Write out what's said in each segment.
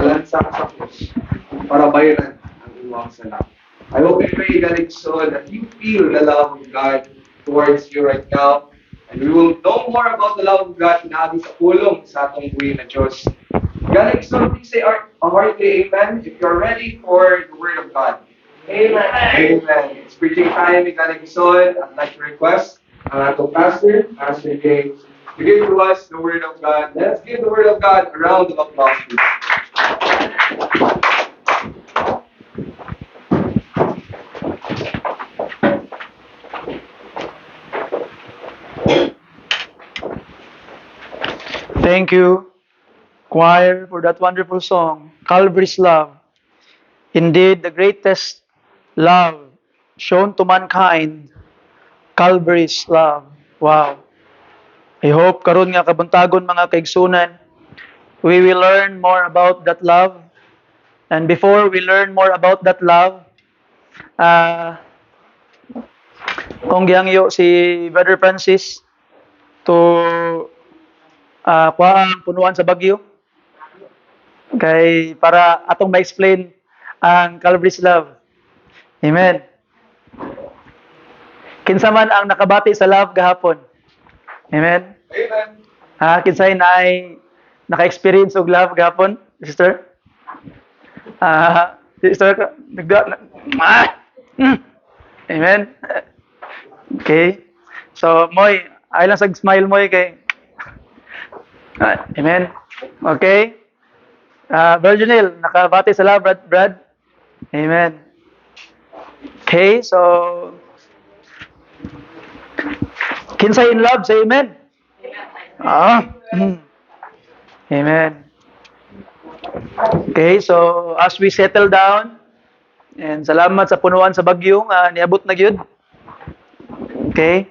nalansa sa krus para bayaran ang inyong sala. I hope and pray, Galigson, that you feel the love of God towards you right now. And we will know more about the love of God na sa pulong sa atong buhay na Diyos. Galigson, please say a hearty amen if you're ready for the Word of God. Amen. Amen. It's preaching time in Galigson. I'd like to request ang atong pastor, Pastor James, to give to us the Word of God. Let's give the Word of God a round of applause, please. Thank you, choir, for that wonderful song, Calvary's Love. Indeed, the greatest love shown to mankind, Calvary's love. Wow. I hope karon nga kabuntagon mga kaigsunan, we will learn more about that love. And before we learn more about that love, kung giyangyo si Brother Francis to kuha ang punuan sa Bagyo, kay para atong ma-explain ang Calvary's love. Amen. Kinsa man ang nakabati sa love gahapon? Amen. Amen. Kinsay na ay naka-experience og love gahapon, sister? Sister, Amen. Okay. So, Moy, ay lang smile Moy kay Amen. Okay. Virginil, nakabati sa love, Brad? Amen. Okay, so kinsay in love, say amen. Amen. Okay, so as we settle down, and salamat sa punuan sa Bagyo nga niabot na gyud. Okay.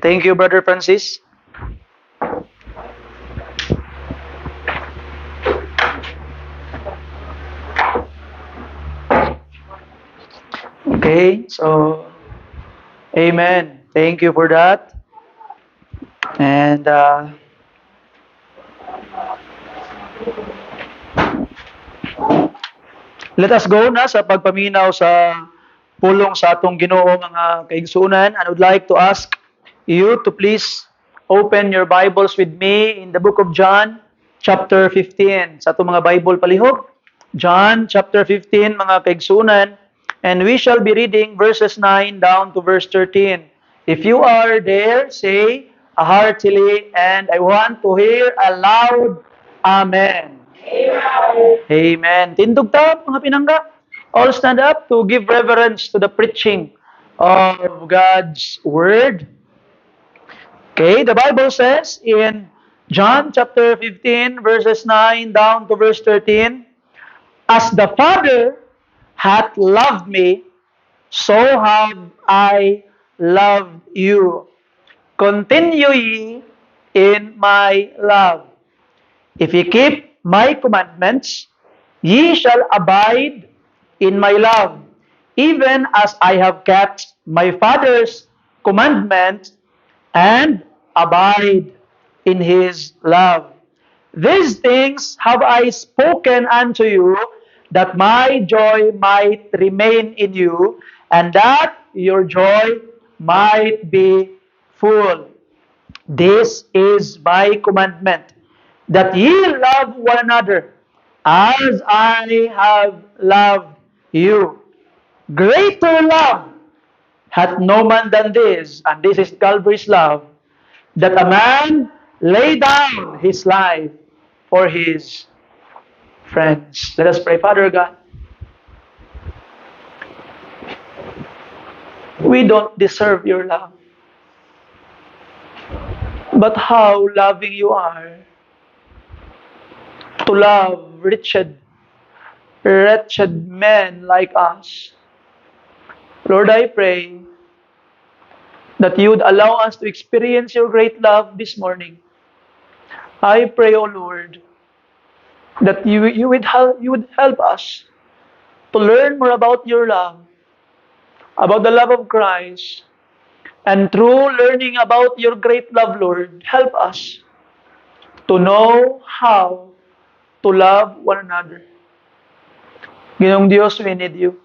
Thank you, Brother Francis. Okay, so amen. Thank you for that. And let us go na sa pagpaminaw sa pulong sa atong Ginoo mga kaigsunan. I would like to ask you to please open your Bibles with me in the book of John, chapter 15. Sa atong mga Bible palihog, John chapter 15 mga kaigsunan, and we shall be reading verses 9 down to verse 13. If you are there, say heartily, and I want to hear a loud Amen. Amen. Tindog ta, mga pinangga. All stand up to give reverence to the preaching of God's Word. Okay, the Bible says in John chapter 15, verses 9 down to verse 13, as the Father hath loved me, so have I loved you. Continue ye in my love. If ye keep my commandments, ye shall abide in my love, even as I have kept my Father's commandment and abide in his love. These things have I spoken unto you, that my joy might remain in you, and that your joy might be full. This is my commandment, that ye love one another as I have loved you. Greater love hath no man than this, and this is Calvary's love, that a man lay down his life for his friends. Let us pray. Father God, we don't deserve your love, but how loving you are to love wretched men like us. Lord, I pray that you would allow us to experience your great love this morning. I pray, O Lord, that you would help us to learn more about your love, about the love of Christ, and through learning about your great love, Lord, help us to know how to love one another. Ginoong Diyos, we need you.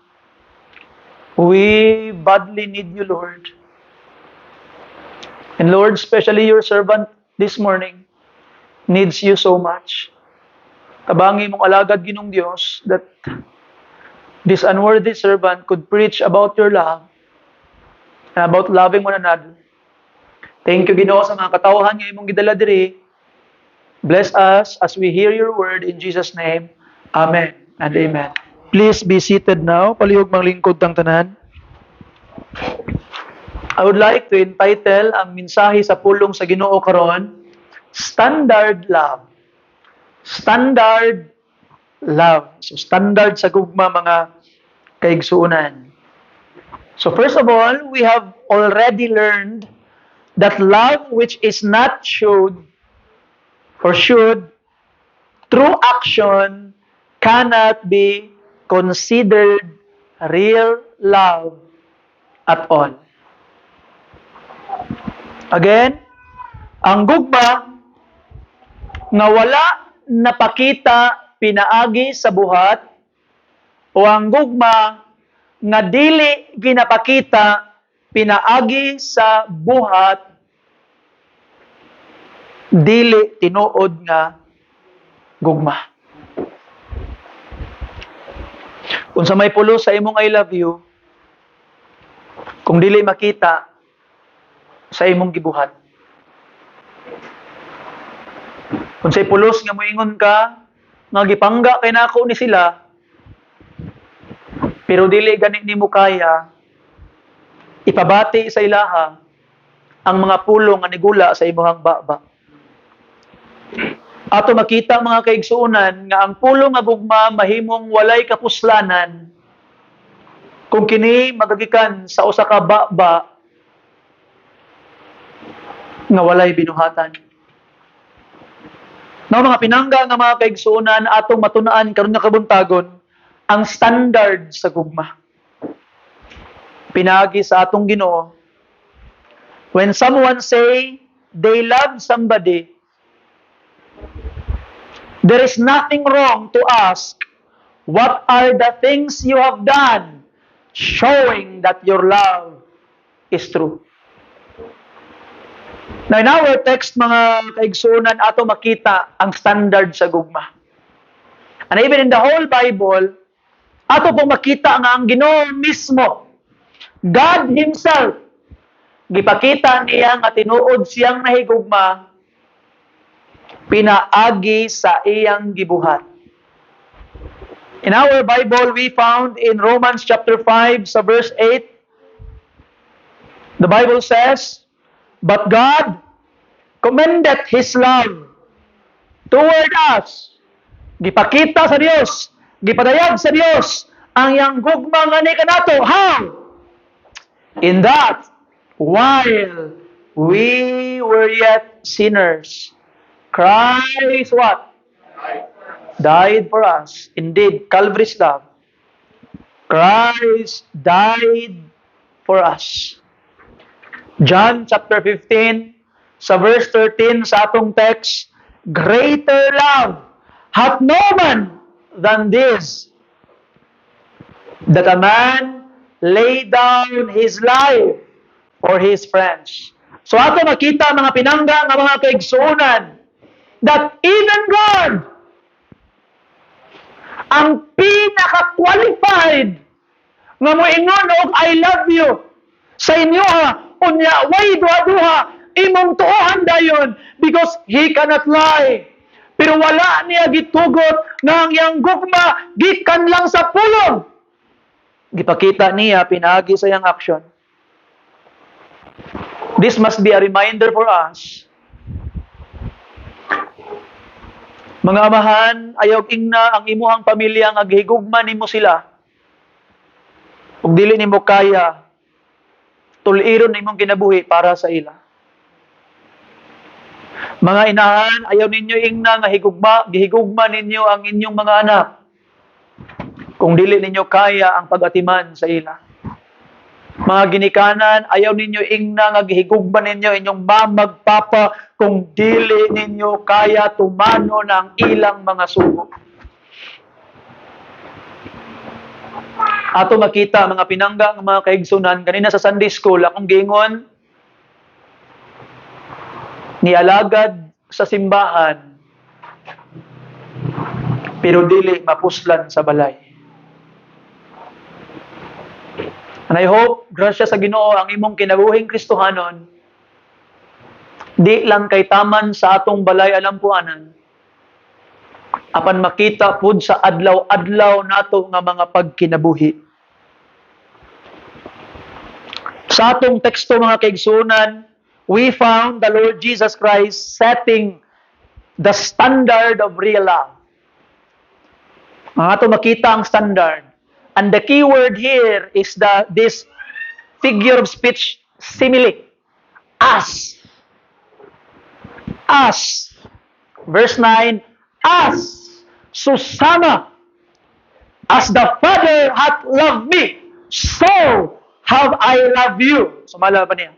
We badly need you, Lord. And Lord, especially your servant this morning needs you so much. Kabangi mong alagad, Ginoong Diyos, that this unworthy servant could preach about your love and about loving one another. Thank you, Ginoo, sa mga katawhan nga imong gidala diri. Bless us as we hear your word in Jesus' name. Amen and amen. Please be seated now. Palihog mang lingkod tang tanan. I would like to entitle ang mensahe sa pulong sa Ginoo karon, Standard Love. Standard love. So standard sa gugma mga kaigsuonan. So first of all, we have already learned that love which is not showed or should through action cannot be considered real love at all. Again, ang gugma nga wala napakita pinaagi sa buhat o ang gugma nga dili ginapakita pinaagi sa buhat dili tinuod nga gugma. Kung sa may pulos sa imong I love you, kung dili makita sa imong gibuhat. Kung sa'y pulos nga moingon ka, nga gipangga kay nako ni sila, pero dili gani nimo kaya ipabati sa ilaha ang mga pulong nga nigula sa imong baba. Ato makita mga kaigsuonan nga ang pulong nga gugma mahimong walay kapuslanan kung kini magagikan sa usa ka baba nga walay binuhatan. Now, mga pinangga nga mga kaigsuonan atong matunaan karon nga kabuntagon ang standard sa gugma. Pinagi sa atong Ginoo. When someone say they love somebody, there is nothing wrong to ask, what are the things you have done showing that your love is true? Now, in our text, mga kaigsuonan, ato makita ang standard sa gugma. And even in the whole Bible, ato pong makita nga ang Ginoo mismo, God Himself, gipakita niya nga tinuod siyang nahigugma, pinaagi sa iyang gibuhat. In our Bible, we found in Romans chapter 5 sa verse 8, the Bible says, but God commended His love toward us. Gipakita sa Dios, gipadayag sa Dios ang iyang gugma nga ni kanato. How? In that, while we were yet sinners, Christ what? Died for us. Indeed, Calvary's love. Christ died for us. John chapter 15, sa verse 13 sa atong text, greater love hath no man than this, that a man lay down his life for his friends. So ato makita mga pinangga nga mga kaigsuonan that even God, ang pinaka-qualified nga moingon og I love you sa inyo unya way duha-duha imong tuohan dayon because He cannot lie. Pero wala niya gitugot nga ang iyang gugma gikan lang sa pulong. Gipakita niya pinagi sa iyang action. This must be a reminder for us. Mga amahan, ayaw ingna ang imuhang pamilya nga gihigugma nimo sila. Ug dili nimo kaya tuliron imong kinabuhi para sa ila. Mga inahan, ayaw ninyo ingna nga gihigugma ninyo ang inyong mga anak kung dili ninyo kaya ang pag-atiman sa ila. Mga ginikanan, ayaw ninyo ingna nga gihigugma ninyo inyong mamagpapa kung dili ninyo kaya tumano ng ilang mga sugo. Ato makita mga pinangga ng mga kaigsunan kanina sa Sunday School akong giingon ni alagad sa simbahan pero dili mapuslan sa balay. And I hope, grasya sa Ginoo, ang imong kinabuhing Kristohanon, di lang kay taman sa atong balay alampuanan, apan makita pud sa adlaw-adlaw nato nga mga pagkinabuhi. Sa atong teksto mga kaigsunan, we found the Lord Jesus Christ setting the standard of real love. Mga ato makita ang standard. And the key word here is this figure of speech simile. As. As. Verse 9, as Susanna, as the Father hath loved me, so have I loved you. Sumala pa niya.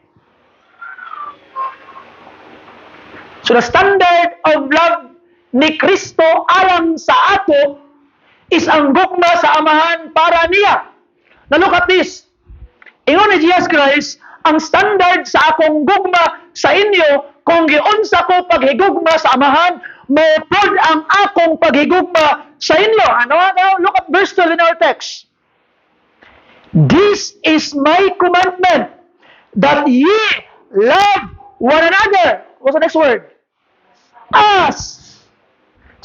So the standard of love ni Kristo alang sa ato is ang gugma sa amahan para niya. Now look at this. Ingon ni Jesus Christ, ang standard sa akong gugma sa inyo, kung giunsa ko paghigugma sa amahan, mopod ang akong paghigugma sa inyo. Ano? Look at verse 12 in our text. This is my commandment, that ye love one another. What's the next word? As.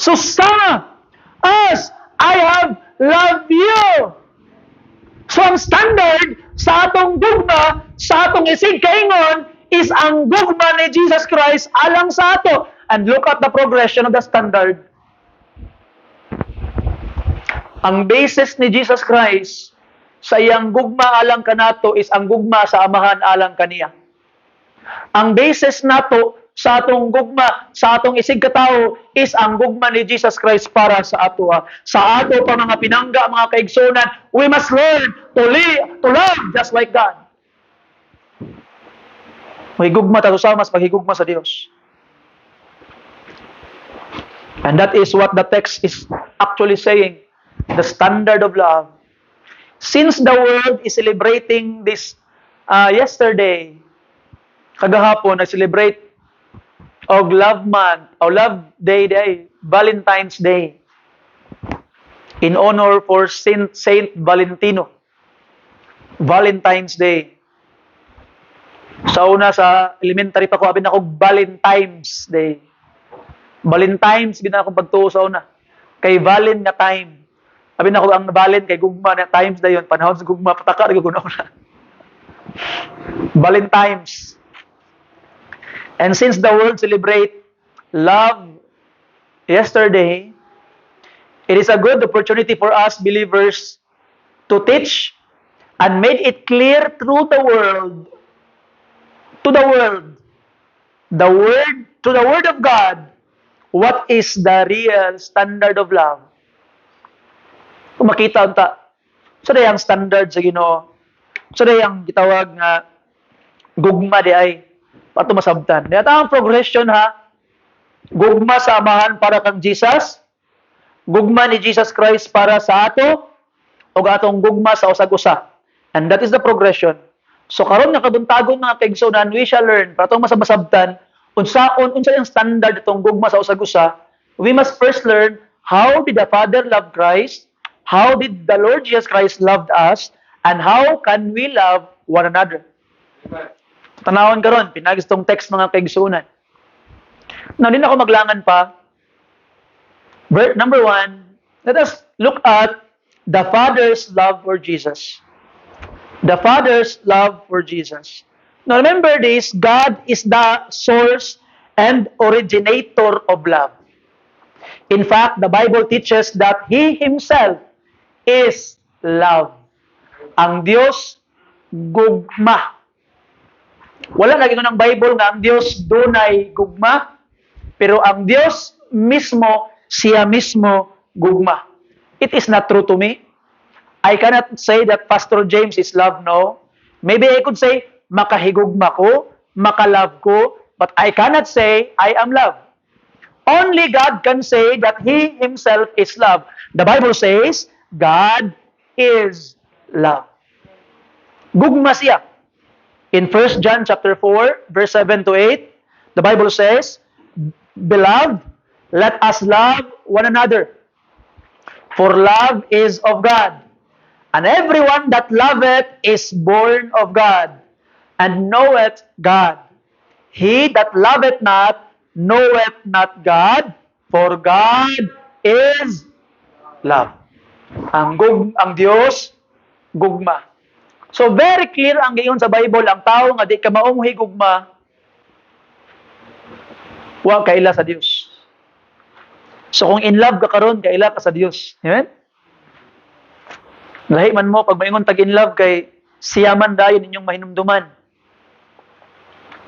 Susanna, as I have loved you. So ang standard sa atong gugma, sa atong isig kaingon, is ang gugma ni Jesus Christ alang sa ato. And look at the progression of the standard. Ang basis ni Jesus Christ sa iyang gugma alang kanato is ang gugma sa amahan alang kaniya. Ang basis nato sa atong gugma, sa atong isig katao, is ang gugma ni Jesus Christ para sa ato. Sa ato pa mga pinangga, mga kaigsunan, we must learn to love just like God. Mahigugma tayo sa mas paghigugma sa Dios. And that is what the text is actually saying. The standard of love. Since the world is celebrating this yesterday, kagahapon, nag-celebrate og Love Month, o Love Day, Valentine's Day, in honor for Saint Valentino. Valentine's Day. Sa una, sa elementary pa ko, abin ako Valentine's Day. Valentine's, bin ako pagtuo sa una. Kay Valen nga time. Abin ako ang Valen, kay gugma na times na yun. Panahon sa gugma, pataka, naguguna ko na. Valentine's. And since the world celebrate love yesterday, it is a good opportunity for us believers to teach and make it clear through the world, to the word of God, what is the real standard of love. Kung makita unta, so day ang standard sa Ginoo, so day ang gitawag nga gugma di ay pato masabtan. Dito ang progression ha. Gugma sa amahan para kang Jesus. Gugma ni Jesus Christ para sa ato. O atong gugma sa usag-usa. And that is the progression. So karon nga kabuntagon mga kaigsunan, we shall learn para itong masabtan unsa yung standard itong gugma sa usag-usa. We must first learn how did the Father love Christ, how did the Lord Jesus Christ loved us, and how can we love one another. Tanawon karon pinagistong text mga kaigsunan. Now, din ako maglangan pa. Number 1, let us look at the Father's love for Jesus. The Father's love for Jesus. Now, remember this, God is the source and originator of love. In fact, the Bible teaches that He Himself is love. Ang Diyos, gugma. Wala lagi ng Bible nga ang Diyos dunay gugma, pero ang Diyos mismo, siya mismo gugma. It is not true to me. I cannot say that Pastor James is love, no. Maybe I could say, makahigugma ko, makalove ko, but I cannot say, I am love. Only God can say that He Himself is love. The Bible says, God is love. Gugma siya. In 1 John chapter 4, verse 7 to 8, the Bible says, Beloved, let us love one another, for love is of God. And everyone that loveth is born of God, and knoweth God. He that loveth not, knoweth not God, for God is love. Ang Dios, gugma. So very clear ang giyon sa Bible, ang tao nga di ka maong higugma, wa kaila sa Dios. So kung in love ka karon, kaila ka sa Dios. Amen? Lahi man mo, pag maingon tag in love kay siyaman dayon inyong mahinumduman.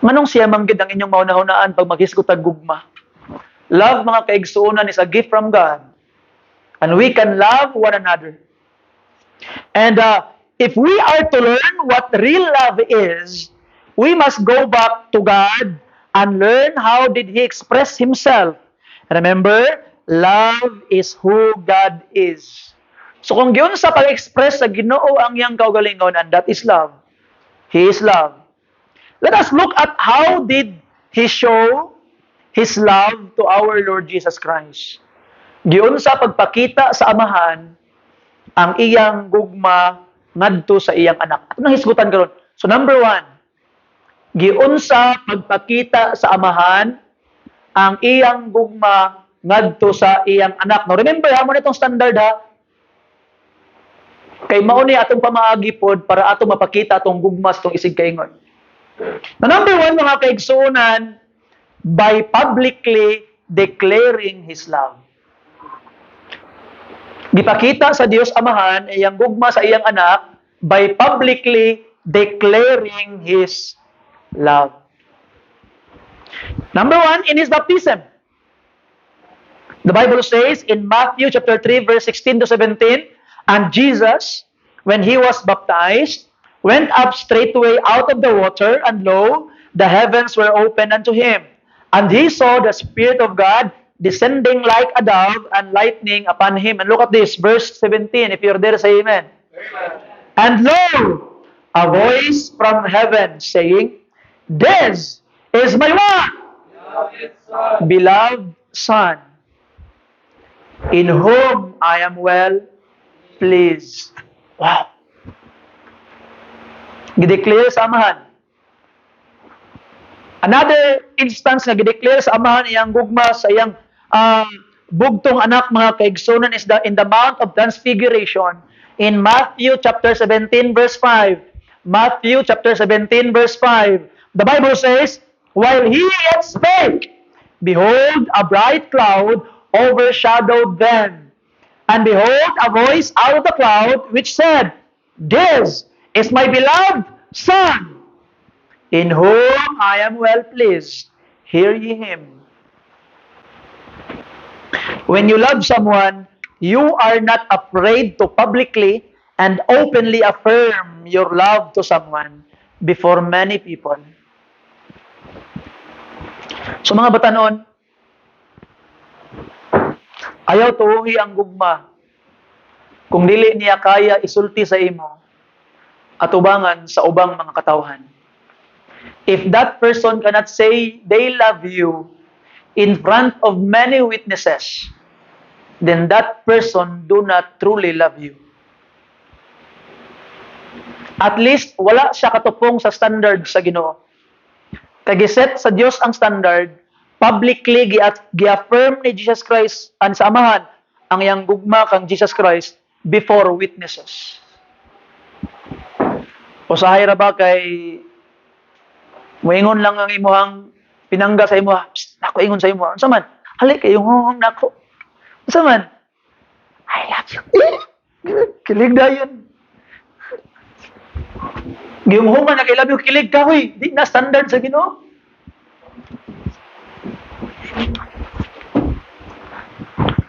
Manong siyamang gid ang inyong maunahunaan pag maghisgot tag gugma. Love, mga kaigsuonan, is a gift from God. And we can love one another. And if we are to learn what real love is, we must go back to God and learn how did He express Himself. Remember, love is who God is. So kung yun sa pag-express sa Ginoo ang iyang kaugalingon, and that is love. He is love. Let us look at how did He show His love to our Lord Jesus Christ. Giun sa pagpakita sa amahan ang iyang gugma ngadto sa iyang anak. At nang hisgutan karon. So number 1, giun sa pagpakita sa amahan ang iyang gugma ngadto sa iyang anak. Now remember ha mo nitong standard ha. Kay mao ni atong pamaagi pod para atong mapakita atong gugma sa atong isig kaingon. Now number 1, mga kaigsuonan, by publicly declaring His love. Gipakita sa Dios Amahan iyang gugma sa iyang anak by publicly declaring His love. Number 1, in His baptism. The Bible says in Matthew chapter 3 verse 16 to 17, and Jesus, when He was baptized, went up straightway out of the water, and lo, the heavens were opened unto Him. And He saw the Spirit of God descending like a dove and lightning upon Him. And look at this, verse 17, if you're there, say amen. Amen. And lo, a voice from heaven saying, This is my what? Beloved Son, in whom I am well pleased. Wow. Gideclare sa amahan. Another instance na gideclare sa amahan iyang gugma sa iyang bugtong anak, mga kaigsunan, is in the Mount of Transfiguration in Matthew chapter 17 verse 5. Matthew chapter 17 verse 5. The Bible says, while He yet spake, behold, a bright cloud overshadowed them. And behold, a voice out of the cloud which said, This is my beloved Son, in whom I am well pleased. Hear ye Him. When you love someone, you are not afraid to publicly and openly affirm your love to someone before many people. So mga batanon, ayaw tuuhi ang gugma kung dili niya kaya isulti sa imo at ubangan sa ubang mga katawhan. If that person cannot say they love you in front of many witnesses, then that person do not truly love you. At least, wala siya katupong sa standard sa Ginoo. Kagiset sa Dios ang standard, publicly gi-affirm ni Jesus Christ ang sa amahan ang iyang gugma kang Jesus Christ before witnesses. Usahay ra ba kay moingon lang ang imuhang pinangga sa imo, nako ingon sa imo. Unsa man? Hali kay yung nako. Unsa man? I love you. Kilig dayon. Gihungan na kay love you, kilig ka hoy. Di na standard sa Ginoo.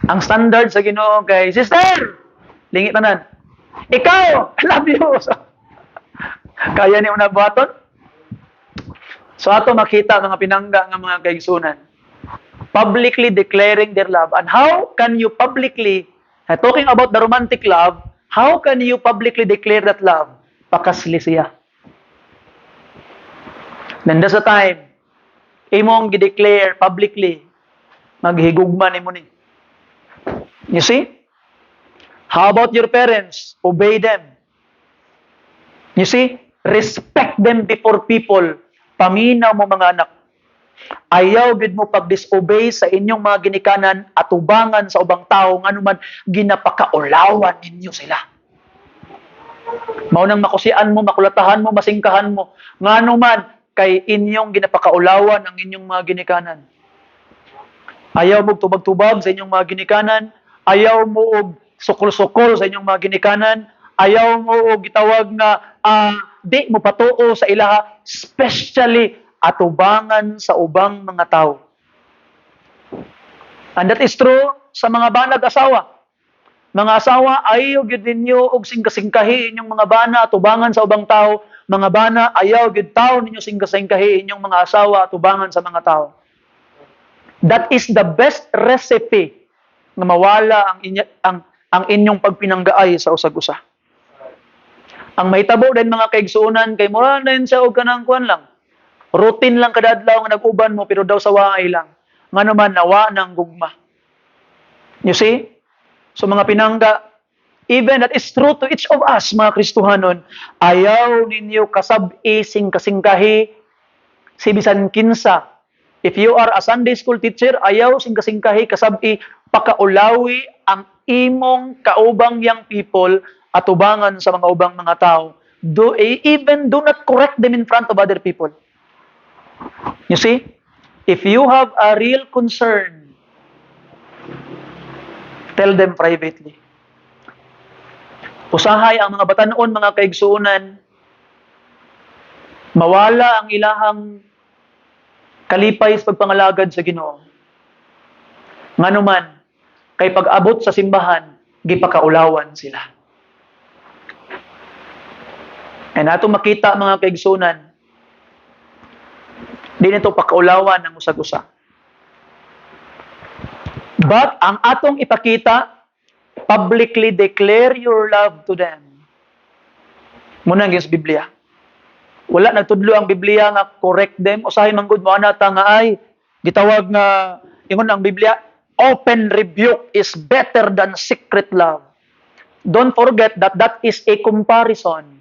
Ang standard sa Ginoo kay sister, lingit tanan. Ikaw, I love you. Kaya ni una buhaton? So ato makita mga pinangga nga mga kaigsunan, publicly declaring their love. And how can you publicly, talking about the romantic love, how can you publicly declare that love? Pakasli siya. Then that's the time, imong gi-declare publicly, maghigugma nimo ni. You see? How about your parents? Obey them. You see? Respect them before people. Paminaw mo mga anak. Ayaw gid mo pag-disobey sa inyong mga ginikanan at ubangan sa ubang tao nganuman ginapakaulawan ninyo sila. Mao nang makusian mo, makulatahan mo, masingkahan mo nganuman kay inyong ginapakaulawan ang inyong mga ginikanan. Ayaw mo tubag-tubag sa inyong mga ginikanan, ayaw mo og sukol-sukol sa inyong mga ginikanan, ayaw mo og gitawag na di mo patuo sa ilaha, especially atubangan sa ubang mga tao. And that is true sa mga banag asawa. Mga asawa, ayaw gyud ninyo og singkasingkahi inyong mga bana atubangan sa ubang tao. Mga bana, ayaw gyud tao ninyo singkasingkahi inyong mga asawa atubangan sa mga tao. That is the best recipe na mawala ang inyong pagpinanggaay sa usag-usa. Ang mahitabo din mga kaigsuonan kay mura din siya og kanang kuan lang. Routine lang kada adlaw nga nag-uban mo pero daw sa waay lang. Ngano man nawa nang gugma. You see? So mga pinangga, even that is true to each of us mga Kristohanon, ayaw ninyo kasab-i singkasingkahi si bisan kinsa. If you are a Sunday school teacher, ayaw singkasingkahi kasab-i pakaulawi ang imong kaubang young people at ubangan sa mga ubang mga tao. Even do not correct them in front of other people. You see? If you have a real concern, tell them privately. Usahay ang mga batanon, mga kaigsuonan, mawala ang ilahang kalipay sa pagpangalagad sa Ginoo. Nganuman, kay pag-abot sa simbahan, gipakaulawan sila. And ato makita mga kaigsuonan, di nito pakaulawan ng usag-usa. But ang atong ipakita, publicly declare your love to them. Muna ang Biblia. Wala nagtudlo ang Biblia nga correct them. Usahay manggod mo anata nga ay gitawag nga ingon ang Biblia, open rebuke is better than secret love. Don't forget that that is a comparison.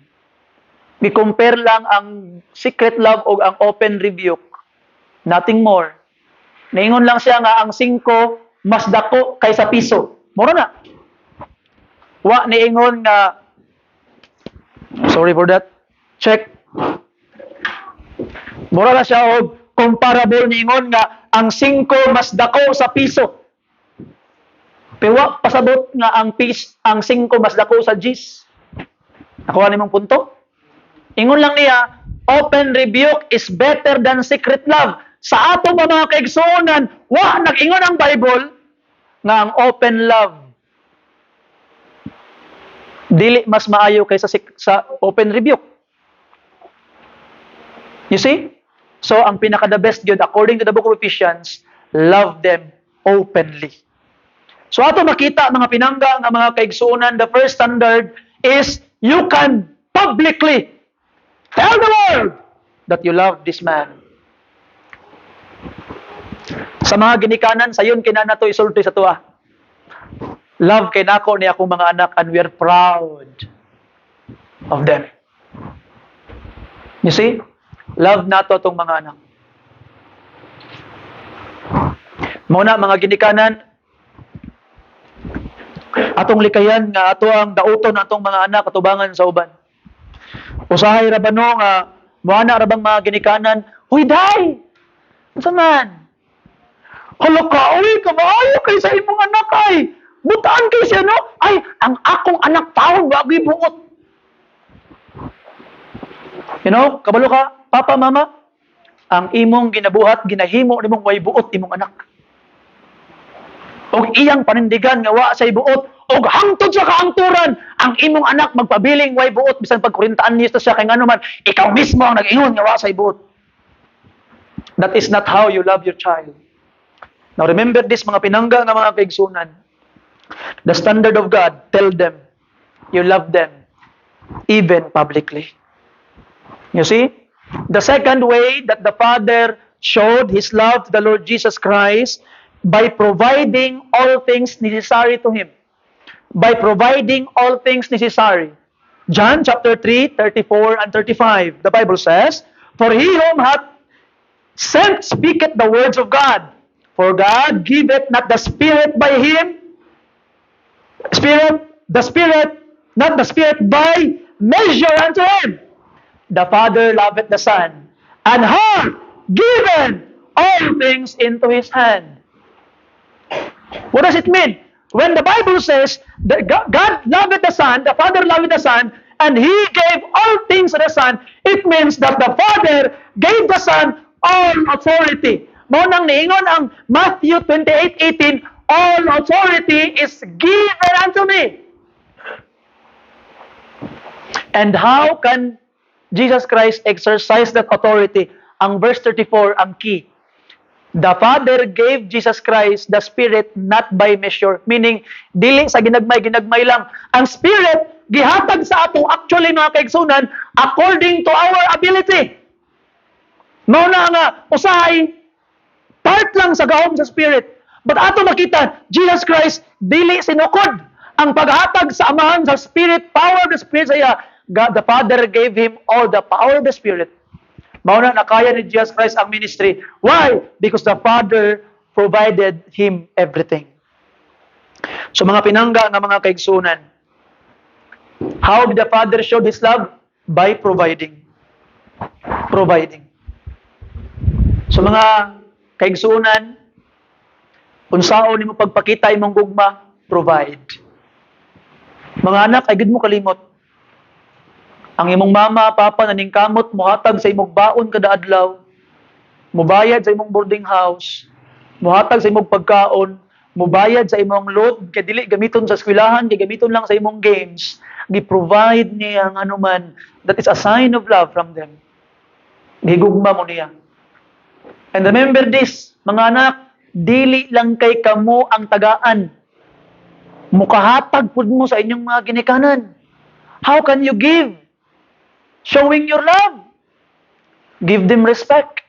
I-compare lang ang secret love o ang open rebuke. Nothing more. Naingon lang siya nga ang 5 mas dako kaysa piso. Moro na. Wa niingon nga sorry for that. Check. Mura na siya og comparable niingon nga ang 5 mas dako sa piso. Pero wa pasabot nga ang 5 mas dako sa G's. Nakuha nimong punto? Ingon lang niya, open rebuke is better than secret love. Sa ato mga kaigsuonan, wa nag-ingon ang Bible nga ang open love dili mas maayo kaysa sa open rebuke. You see? So, ang pinaka-the best yun, according to the book of Ephesians, love them openly. So, ato makita, mga pinangga, nga mga kaigsuonan, the first standard is, you can publicly tell the world that you love this man. Sa mga ginikanan, sayon kinana to isulti sa tuwa. Love kay nako ni akong mga anak and we are proud of them. You see? Love nato tong mga anak. Muna mga ginikanan, atong likayan nga ato ang dauton atong mga anak atubangan sa uban. Usahay ra ba no nga moana ra bang mga ginikanan, "Huy day! Unsa man? Hala ka, uy, kamaayo kay sa imong anak ay. Butaan kay siya no? Ay, ang akong anak taon wagi buot." You know, kabalo ka, papa, mama, ang imong ginabuhat, ginahimo nimong way buot imong anak. Og iyang panindigan nga wa say buot og hangtod sa kaangturan ang imong anak magpabiling way buot bisan pag 40 anyos na siya kay ngano man ikaw mismo ang nag-ingon nga wa say buot. That is not how you love your child. Now remember this mga pinangga nga mga kaigsunan. The standard of God, tell them you love them even publicly. You see? The second way that the Father showed His love to the Lord Jesus Christ by providing all things necessary to Him. By providing all things necessary. John chapter 3, 34 and 35, the Bible says, For he whom hath sent speaketh the words of God. For God giveth not the Spirit by him, not the Spirit by measure unto him. The Father loveth the Son, and hath given all things into His hand. What does it mean? When the Bible says that God loveth the Son, the Father loveth the Son, and He gave all things to the Son, it means that the Father gave the Son all authority. Mao nang niingon ang Matthew 28:18, all authority is given unto me. And how can Jesus Christ exercise that authority? Ang verse 34 ang key. The Father gave Jesus Christ the Spirit not by measure. Meaning, dili sa ginagmay lang. Ang Spirit, gihatag sa ato actually mga kaigsunan according to our ability. Mao na nga, usahay, part lang sa gahom sa Spirit. But ato makita, Jesus Christ, dili sinukod ang paghatag sa amahan sa Spirit, power of the Spirit sa iya. God the Father gave Him all the power of the Spirit. Mao na nakaya ni Jesus Christ ang ministry. Why? Because the Father provided Him everything. So mga pinangga ng mga kaigsunan, how did the Father show His love? By providing. Providing. So mga kaigsunan, unsaon nimo pagpakita imong gugma? Provide. Mga anak, ay gid mo kalimot. Ang imong mama, papa naningkamot mohatag sa imong baon kada adlaw, mobayad sa imong boarding house, mohatag sa imong pagkaon, mobayad sa imong load kay dili gamiton sa eskwelahan, kay gamiton lang sa imong games, gi-provide niya ang anuman. That is a sign of love from them. Gigugma mo niya. And remember this, mga anak, dili lang kay kamo ang tagaan. Mukahatag pud mo sa inyong mga ginikanan. How can you give? Showing your love. Give them respect.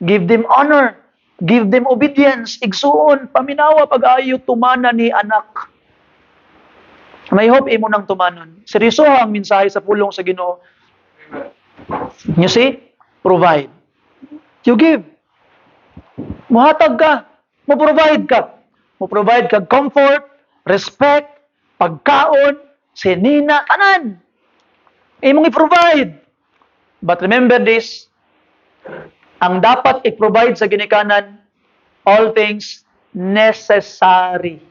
Give them honor. Give them obedience. Igsuon, paminawa pag-ayo tumana ni anak. May hope imo nang tumanon. Seryoso ang mensahe sa pulong sa Ginoo. You see? Provide. You give. Muhatag ka. Mo-provide ka. Mo-provide ka comfort, respect, pagkaon, sinina, tanan. Imong i-provide. But remember this, ang dapat i-provide sa ginikanan, all things necessary.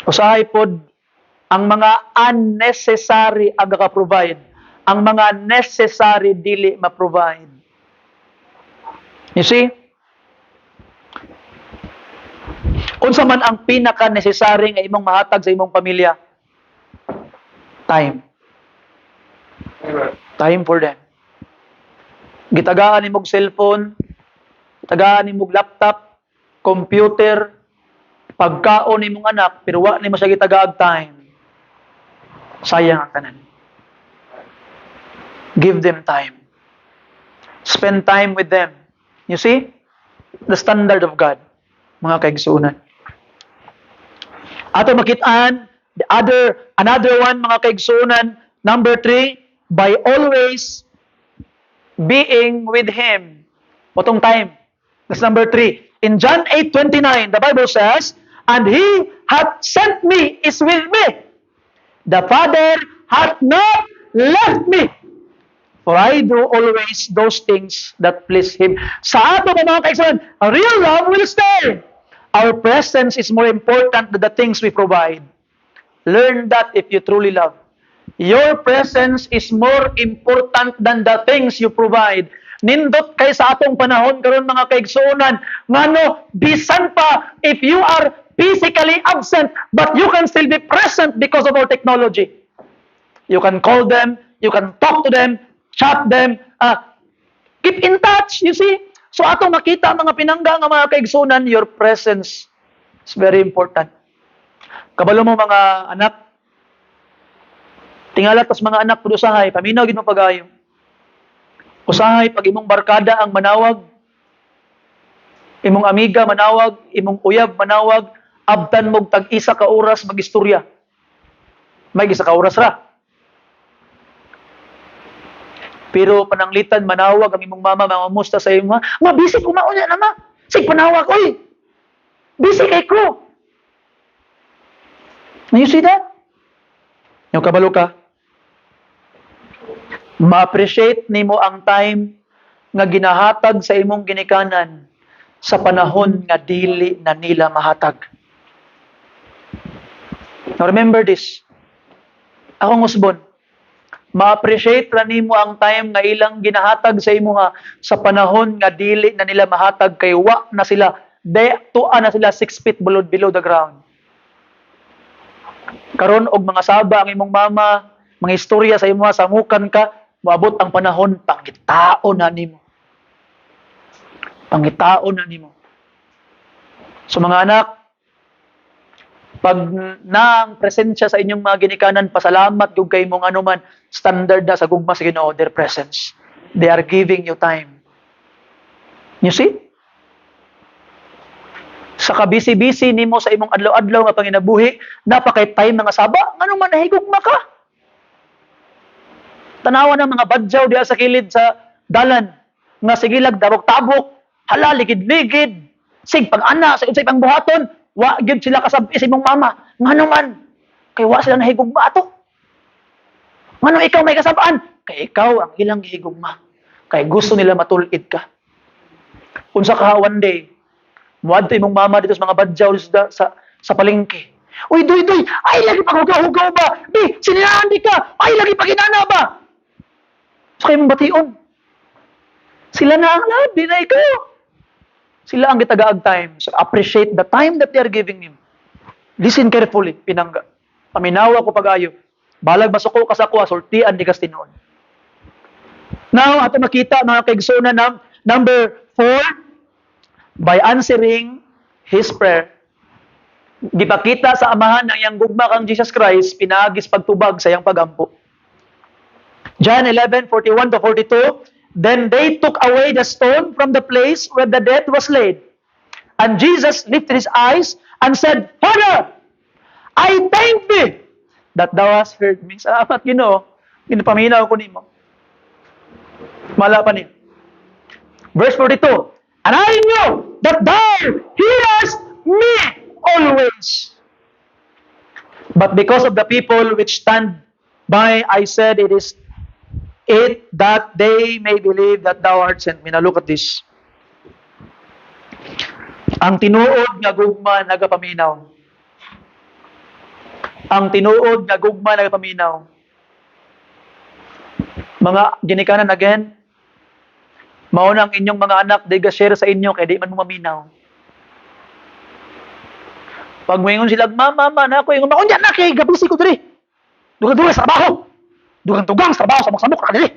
Usahay pod, ang mga unnecessary ang ka-provide. Ang mga necessary dili ma-provide. You see? Unsa man ang pinaka-necessary nga imong mahatag sa imong pamilya? Time. Time for them. Gitagaan nimog cellphone, gitagaan nimog laptop, computer, pagkaon nimong anak, pero wa nimo siya gitagaag time. Sayang ang tanan. Give them time. Spend time with them. You see? The standard of God, mga kaigsunan. Ato makitaan, another one, mga kaigsunan, number 3, by always being with Him. Potong time. That's number 3. In John 8:29, the Bible says, And He hath sent me is with me. The Father hath not left me. For I do always those things that please Him. Sa ato mga kaigsunan, a real love will stay. Our presence is more important than the things we provide. Learn that if you truly love. Your presence is more important than the things you provide. Nindot kay sa atong panahon karon mga kaigsunan, ngano bisan pa if you are physically absent, but you can still be present because of our technology. You can call them, you can talk to them, chat them, keep in touch, you see. So atong makita mga pinangga nga mga kaigsunan, your presence is very important. Kabalo mo mga anak, tingala tas mga anak pud usahay, paminaw gid mo pagayo. Usahay pag imong barkada ang manawag, imong amiga manawag, imong uyab manawag, abtan mog tag isa ka oras magistorya. May isa ka oras ra. Pero pananglitan manawag ang imong mama mangamusta sa imo, "Ma, busy ko maunya na ma. Sig panawag oy. Busy kay ko." You see that? Yung kabalo ka, ma-appreciate nimo ang time nga ginahatag sa imong ginikanan sa panahon nga dili na nila mahatag. Now remember this. Akong usbon, ma-appreciate ra nimo ang time nga ilang ginahatag sa imuha sa panahon nga dili na nila mahatag kay wa na sila, tuan na sila 6 feet below the ground. Karon og mga saba ang imong mama, mga istorya sa imuha, samukan ka, moabot ang panahon pangitaon na nimo. Pangitaon na nimo. So mga anak, pag naang presensya sa inyong mga ginikanan, pasalamat yung kay mong anuman standard na sa gugma sa Ginoo, their presence. They are giving you time. You see? Sa kabisi-bisi nimo sa imong adlaw-adlaw nga panginabuhi, napakay time mga saba, anuman nahigugma ka. Tanawa ng mga badyaw diha sa kilid sa dalan, nga sigilag tabok-tabok, hala ligid-ligid, sig pag-ana sa unsay pang buhaton, wa gyud sila kasabi sa imong mama. Nganuman, kay wa sila nahigugma ato. Ngano ikaw may kasabaan? Kay ikaw ang ilang gihigugma. Kay gusto nila matulid ka. Unsa ka one day, muadto imong mama dito sa mga badyaw sa palengke. Uy, doy, ay lagi pa hugaw-hugaw ba? Di, sinilaan di ka, ay lagi pa ginana ba? So kayo mong bation. Sila na ang lahat, di na ikaw. Sila ang gitagaag time. So appreciate the time that they are giving you. Listen carefully, pinangga. Paminawa ko pag-ayo. Balag masuko ka sa kuha, sultian di kas tinuod. Now, ato makita mga kaigsunan ng number 4, by answering his prayer. Gipakita sa amahan ng iyang gugma kang Jesus Christ, pinagis pagtubag sa iyang pagampo. John 11:41-42, then they took away the stone from the place where the dead was laid. And Jesus lifted his eyes and said, Father, I thank thee that thou hast heard me. Salamat, Ginoo. Ginapaminaw ko nimo. Mala pa niya. Verse 42, and I know that thou hearest me always. But because of the people which stand by, I said it is it that they may believe that thou art sent me. Now look at this. Ang tinuod nga gugma nagapaminaw. Ang tinuod nga gugma nagapaminaw. Mga ginikanan again, mauna ang inyong mga anak, di ga-share sa inyo, kaya di man mo maminaw. Pag moingon sila, mama, na ako, yung maunya na, kaya gabisi ko diri. Dugang-dugang sa trabaho. Dugang-dugang sa trabaho, samok-samok na diri.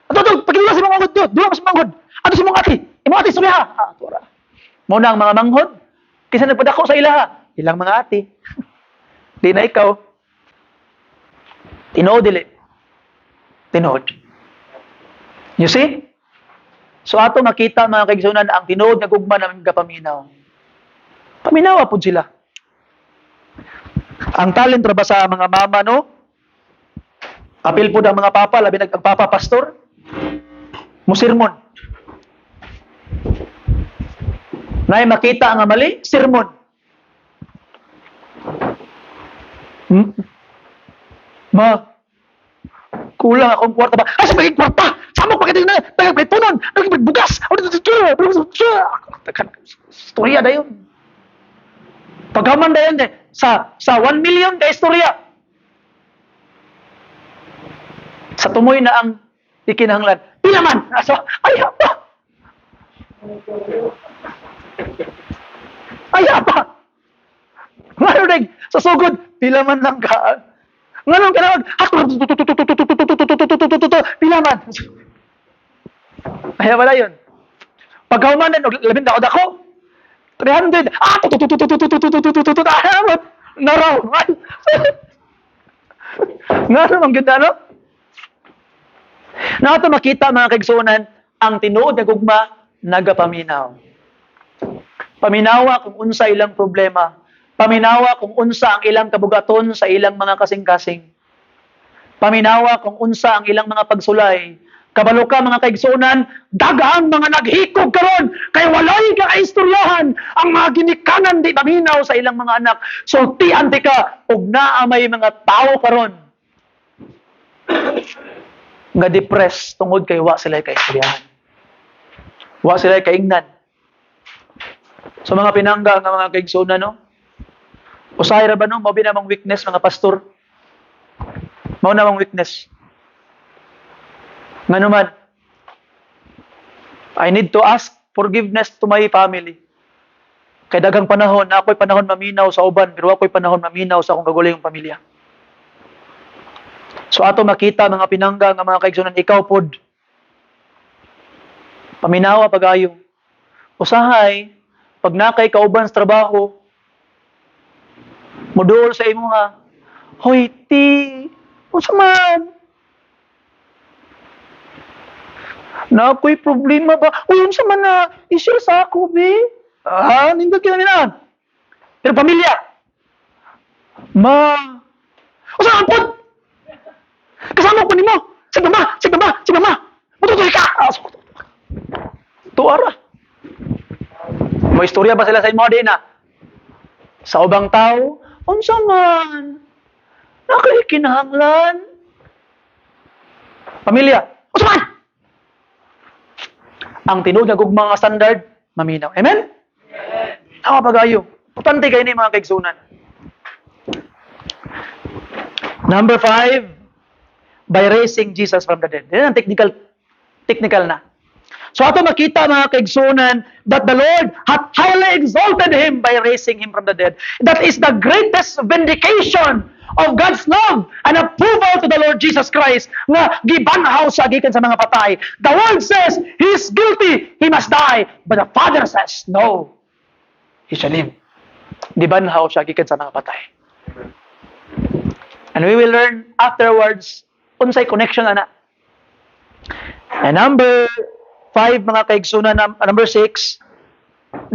Ato, pagkilala si mga manghod nyo, dugang si manghod. Ato si mga ati, imong ati, sabi ha. Tura. Mauna ang mga manghod, kaysa nagpadako sa ilaha, ilang mga ati. Di na ikaw. Tinood, dili. Tinood. You see? So ato makita mga kaigsunan ang tinuod nga gugma namin kapaminaw. Paminawa po sila. Ang talent ra ba sa mga mama, no? Apil po ang mga papa, labi nagpapa pastor. Musirmon. Nay makita nga mali, sirmon. Ma, kulang akong kwarta ba? Ay, sa maging kwarta! Samok pagkating na, nagpagpunon, nagpagbugas! Storya na yun. Pagkaman na yun, sa 1 million ka istorya. Sa tumoy na ang ikinahanglan. Pilaman! Ay, apa! Ay, apa! galing sa sugod, pila man lang ka. Nganong kanawag, pila man. Kaya wala yun. Pagkauman din, labing daod ako. 300. Naraw. Nga naman ganda, no? Na ito makita mga kaigsunan, ang tinuod na gugma, nagapaminaw. Paminawa kung unsa ilang problema. Paminawa kung unsa ang ilang kabugaton sa ilang mga kasing-kasing. Paminawa kung unsa ang ilang mga pagsulay. Kabalo ka mga kaigsunan, daghang mga naghikog karon kay walay ka kaistoryahan ang mga ginikanan di paminaw sa ilang mga anak. So tian ka og naa may mga tao karon nga depressed tungod kay wa sila kaistoryahan. Wa sila kaingnan. So mga pinangga nga mga kaigsunan, no? Usahay ra ba no? Mao binamang weakness mga pastor. Mao namang weakness. Nga naman, I need to ask forgiveness to my family. Kay daghang panahon, na ako'y panahon maminaw sa uban, pero ako'y panahon maminaw sa akong kagulay pamilya. So ato makita mga pinangga nga mga kaigsunan, ikaw pod, paminawa pag-ayo. Usahay, pag nakay kauban sa trabaho, muduol sa imo ha, hoy ti, unsa man? Na ako'y problema ba? Uy, unsa man na, i-share sa ako, be? Nindot ka na. Pero pamilya, unsa ang pod? Kasama ko nimo. Si mama. Mututoy ka. Tuara. May istorya ba sila sa imo din na? Sa ubang tao, unsa man? Nakaikinahanglan. Pamilya, unsa man? Ang tinuod nga gugma nga standard, maminaw. Amen? Amen. Tawa pag-ayo. Importante kayo ni mga kaigsunan. Number 5, by raising Jesus from the dead. Yan ang technical na. So ato makita mga kaigsunan that the Lord hath highly exalted him by raising him from the dead. That is the greatest vindication of God's love and approval to the Lord Jesus Christ nga gibanhaw siya gikan sa mga patay. The world says he is guilty, he must die, but the Father says no, he shall live. Gibanhaw siya gikan sa mga patay. And we will learn afterwards unsay connection ana. And number 5 mga kaigsunan, number 6,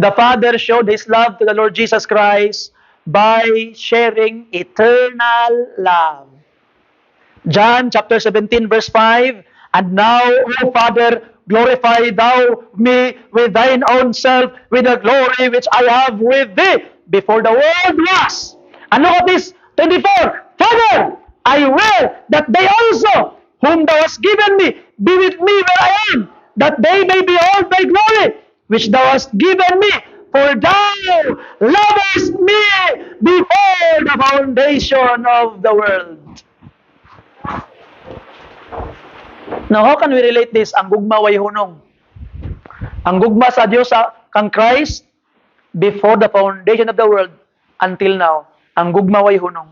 the Father showed his love to the Lord Jesus Christ by sharing eternal love. John chapter 17 verse 5, and now, O Father, glorify thou me with thine own self, with the glory which I have with thee before the world was. And look at this, 24, Father, I will that they also, whom thou hast given me, be with me where I am, that they may behold thy glory, which thou hast given me, for thou lovest me before the foundation of the world. Now, how can we relate this? Ang gugma way hunong. Ang gugma sa Diyos kang Christ before the foundation of the world until now. Ang gugma way hunong.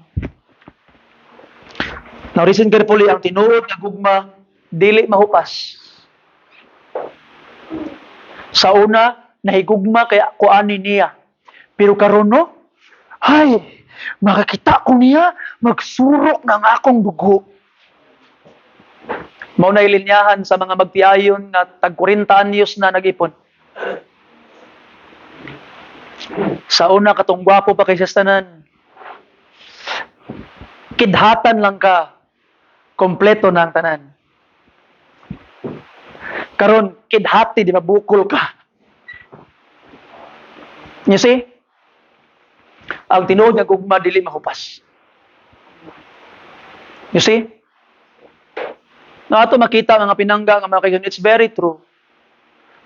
Now, listen carefully, ang tinuod na gugma dili mahupas. Sa una, nahigugma kay kuani niya. Pero karon no, ay, makakita ko niya, magsurok ng akong dugo. Mao na ilinyahan sa mga magtiayon na tag 40 anyos na nag-ipon. Sa una, katong gwapo pa kay tanan. Kidhatan lang ka, kompleto na ang tanan. Karon kidhati, di ba, bukol ka. You see? Ang tinuod nga gugma dili mahupas. You see? Na ato makita mga pinangga nga mga kaibigan, it's very true.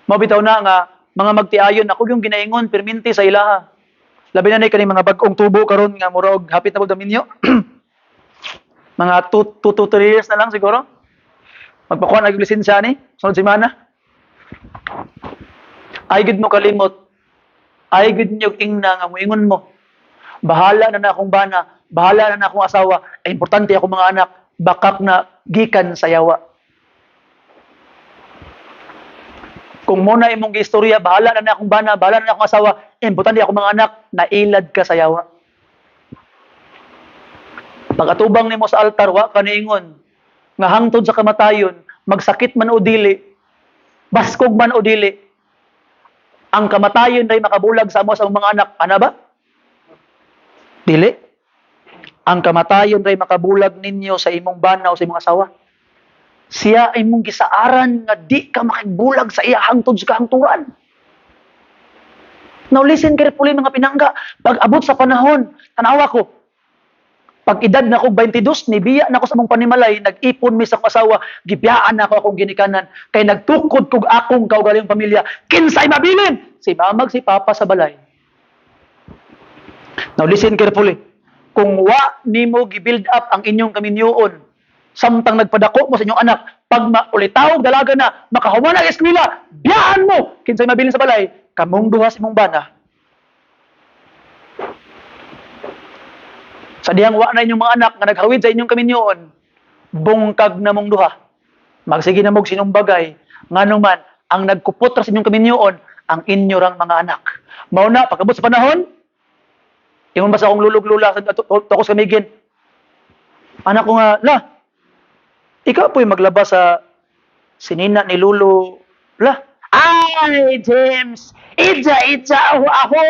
Mabitaw na nga mga magtiayon ako yung ginaingon perminti sa ilaha. Labi na kani mga bag-ong tubo karon nga murag hapit na pud minyo. Mga 2 to 3 years na lang siguro. Magpakuha na lisensya ni sunod semana. Ay gid mo kalimot. Ay gid nyo ingna nga moingon mo. Bahala na akong bana, bahala na akong asawa, ay importante ako mga anak, bakak na gikan sa yawa. Kung muna imong gistorya, bahala na akong bana, bahala na akong asawa, importante ako mga anak, nailad ka sa yawa. Pag-atubang nimo sa altar, wa ka niingon, nga hangtod sa kamatayon, magsakit man o dili, baskog man o dili, ang kamatayon ray makabulag sa amo sa mga anak, ana ba? Dili. Ang kamatayon ray makabulag ninyo sa imong bana o sa imong asawa. Siya ay mong gisaaran nga di ka makigbulag sa iya hangtod sa kahangturan. Now listen carefully mga pinangga, pag abot sa panahon, tanawa ko, pag edad na ko 22, nibiya na ko sa mong panimalay, nag-ipon mi sa akong asawa, gibiyaan na ako akong ginikanan, kay nagtukod kog akong kaugalingong pamilya, kinsay mabilin? Si mamag si papa sa balay. Now listen carefully, kung wa nimo gi-build up ang inyong kaminyoon, samtang nagpadako mo sa inyong anak, pag maulitawog dalaga na, makahuman ang eskwela, biyaan mo, kinsay mabilin sa balay, kamong duha sa imong bana. Sa dihang wa na inyong mga anak nga naghawid sa inyong kaminyoon, bungkag na mong duha. Magsige na mong sinumbagay, nga naman, ang nagkupot sa inyong kaminyoon, ang inyo rang mga anak. Mauna, pagkabot sa panahon, ingon ba sa akong lulog-lula, takos kamigin, anak ko nga, la, ikaw po'y maglaba sa sinina ni Lolo, la, ay, James, ija, aho.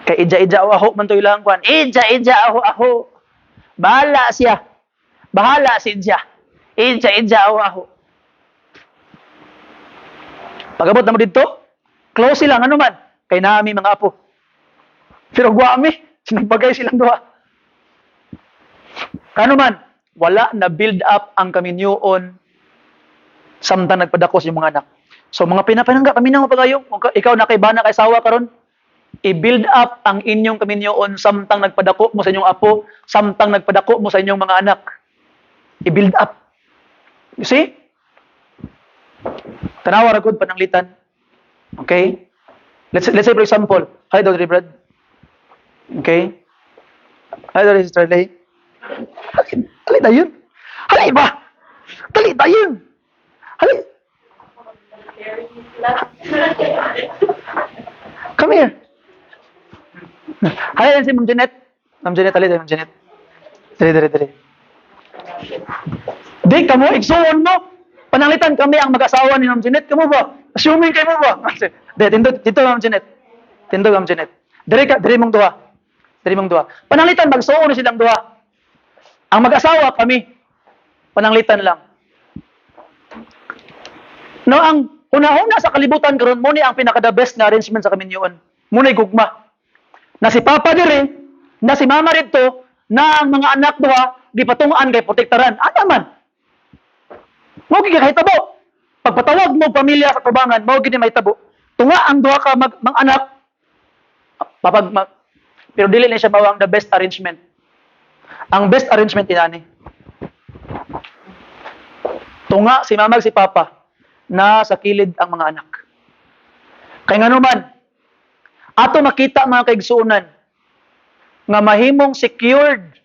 Kay ija, aho, man to ilang kwan, ija, aho. Bahala siya. Bahala si Ija. Ija, aho. Pagabot na mo dito, close silang, ano man, kay nami mga apo. Pero guwami, sinagbagay silang duha. Kano man, wala na build up ang kaminyoon samtang nagpadakos yung mga anak. So mga pinapinangga kami nang pagayo, ikaw na kay bana kay sawa karon, i-build up ang inyong kaminyoon samtang nagpadako mo sa inyong apo, samtang nagpadako mo sa inyong mga anak. I-build up. You see? Tanawa ra gud pananglitan. Okay? Let's say for example, hi Dr. Brad. Okay? Hi Dr. Sister Lay. Hali tayo. Hali ba? Hali tayo. Hali. Come here. Hali yan si Ma'am Jeanette. Ma'am Jeanette, hali tayo Ma'am Jeanette. Dali. Di, kamo, igsuon mo. Pananglitan kami ang mag-asawa ni Ma'am Jeanette. Kamu ba? Assuming kayo mo ba? Di, dito Ma'am Jeanette. Tindog Ma'am Jeanette. Diri mong duha. Pananglitan, magsuon na silang duha. Ang mag-asawa kami, pananglitan lang. No, ang una-una sa kalibutan karon mo ni ang pinaka-the best na arrangement sa kaminyoon. Muna gugma. Na si Papa dire, na si Mama dito, na ang mga anak duha gipatungan kay protektaran. Ana man. Mo gi kahitabo. Pagpatawag mo pamilya sa tubangan, mo gid mahitabo. Tunga ang duha ka mga anak pero dili na siya mao ang the best arrangement. Ang best arrangement inani. Tunga si Mama si Papa na sa kilid ang mga anak. Kay ngano man, ato makita mga kaigsuonan nga mahimong secured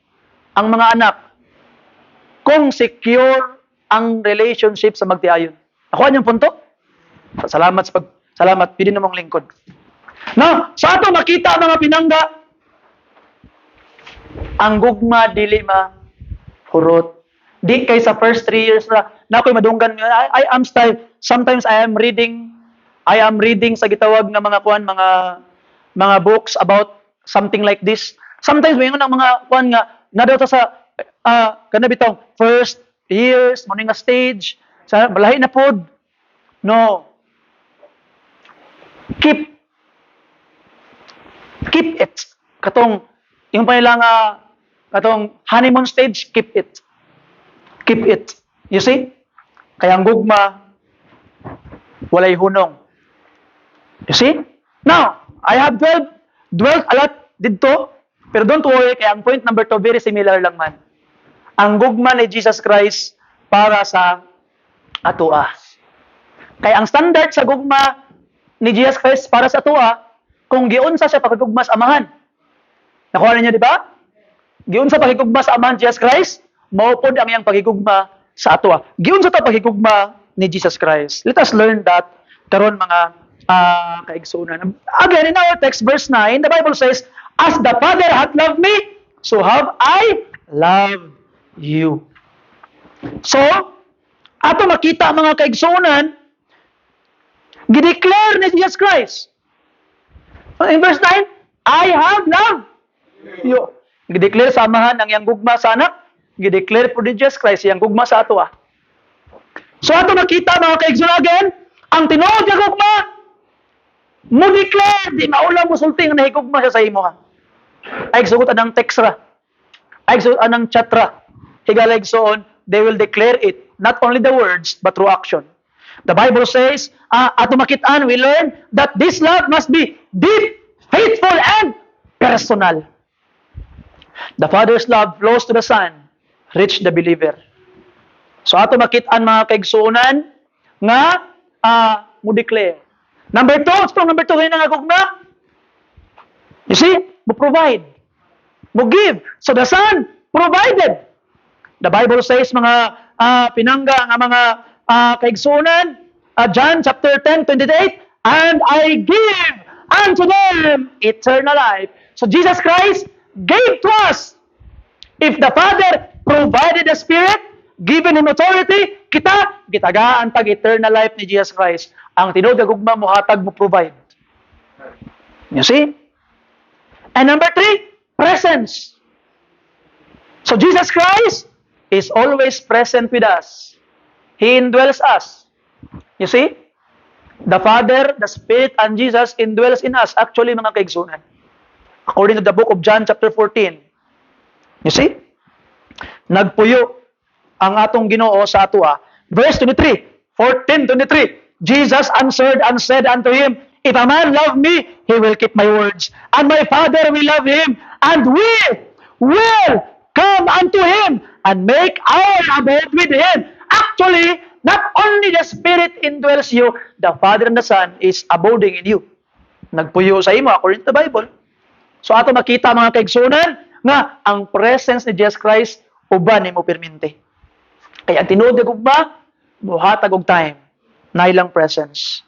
ang mga anak kung secure ang relationship sa magtiayon. Ako yung punto? Salamat, pili na mong lingkod. No, sa ato makita mga pinangga, ang gugma dili hurot. Di kay sa first 3 years na ako'y madunggan. Sometimes I am reading sa gitawag nga mga kuan, mga books about something like this. Sometimes may ang mga kuan nga nadaw ta sa kana bitong first years mo nga stage sa balahi na pod. No. Keep it. Katong yung panila nga katong honeymoon stage, keep it. You see? Kaya ang gugma walay hunong. You see? Now, I have dwelt a lot dito, pero don't worry, kaya ang point number 2, very similar lang man. Ang gugma ni Jesus Christ para sa atua. Kaya ang standard sa gugma ni Jesus Christ para sa atua, kung giunsa siya pakigugma sa amahan. Nakuha ninyo, di ba? Giunsa pakigugma sa amahan Jesus Christ, maupod ang iyang pakigugma sa ato. Giunsa ta pakigugma ni Jesus Christ. Let us learn that karon mga kaigsunan. Again, in our text, verse 9, the Bible says, "As the Father hath loved me, so have I loved you." So, ato makita mga kaigsunan, gideclare ni Jesus Christ. In verse 9, I have loved you. Gideclare sa amahan ang iyang gugma sa anak, gideclare po ni Jesus Christ iyang gugma sa ato. So ato makita mga kaigsunan again, ang tinuod nga gugma, mo declare, di maula mo sulti nga nahigugma siya sa imo. Ay sugot anang text ra. Ay sugot anang chat ra. Higalig soon, they will declare it, not only the words, but through action. The Bible says, ato makitaan, we learn that this love must be deep, faithful, and personal. The Father's love flows to the Son, reach the believer. So ato makitaan mga kaigsunan nga mo declare. Number 2, number 2 kayo nga gugma. You see, mo provide, mo give. So the Son provided. The Bible says mga pinangga nga mga kaigsunan, John chapter 10:28, "And I give unto them eternal life." So Jesus Christ gave to us. If the Father provided the Spirit, given Him authority, kita gitagaan tag eternal life ni Jesus Christ. Ang tinuod nga gugma mo hatag mo provide. You see? And number 3, presence. So Jesus Christ is always present with us. He indwells us. You see? The Father, the Spirit, and Jesus indwells in us. Actually, mga kaigsunan. According to the book of John chapter 14. You see? Nagpuyo ang atong Ginoo sa ato. Verse 23, 14:23. Jesus answered and said unto him, "If a man love me, he will keep my words. And my Father will love him, and we will come unto him and make our abode with him." Actually, not only the Spirit indwells you, the Father and the Son is abiding in you. Nagpuyo sa imo, according to the Bible. So ato makita mga kaigsunan nga ang presence ni Jesus Christ uban nimo permente. Kaya tinuod nga gugma, buhatag og time na ilang presence.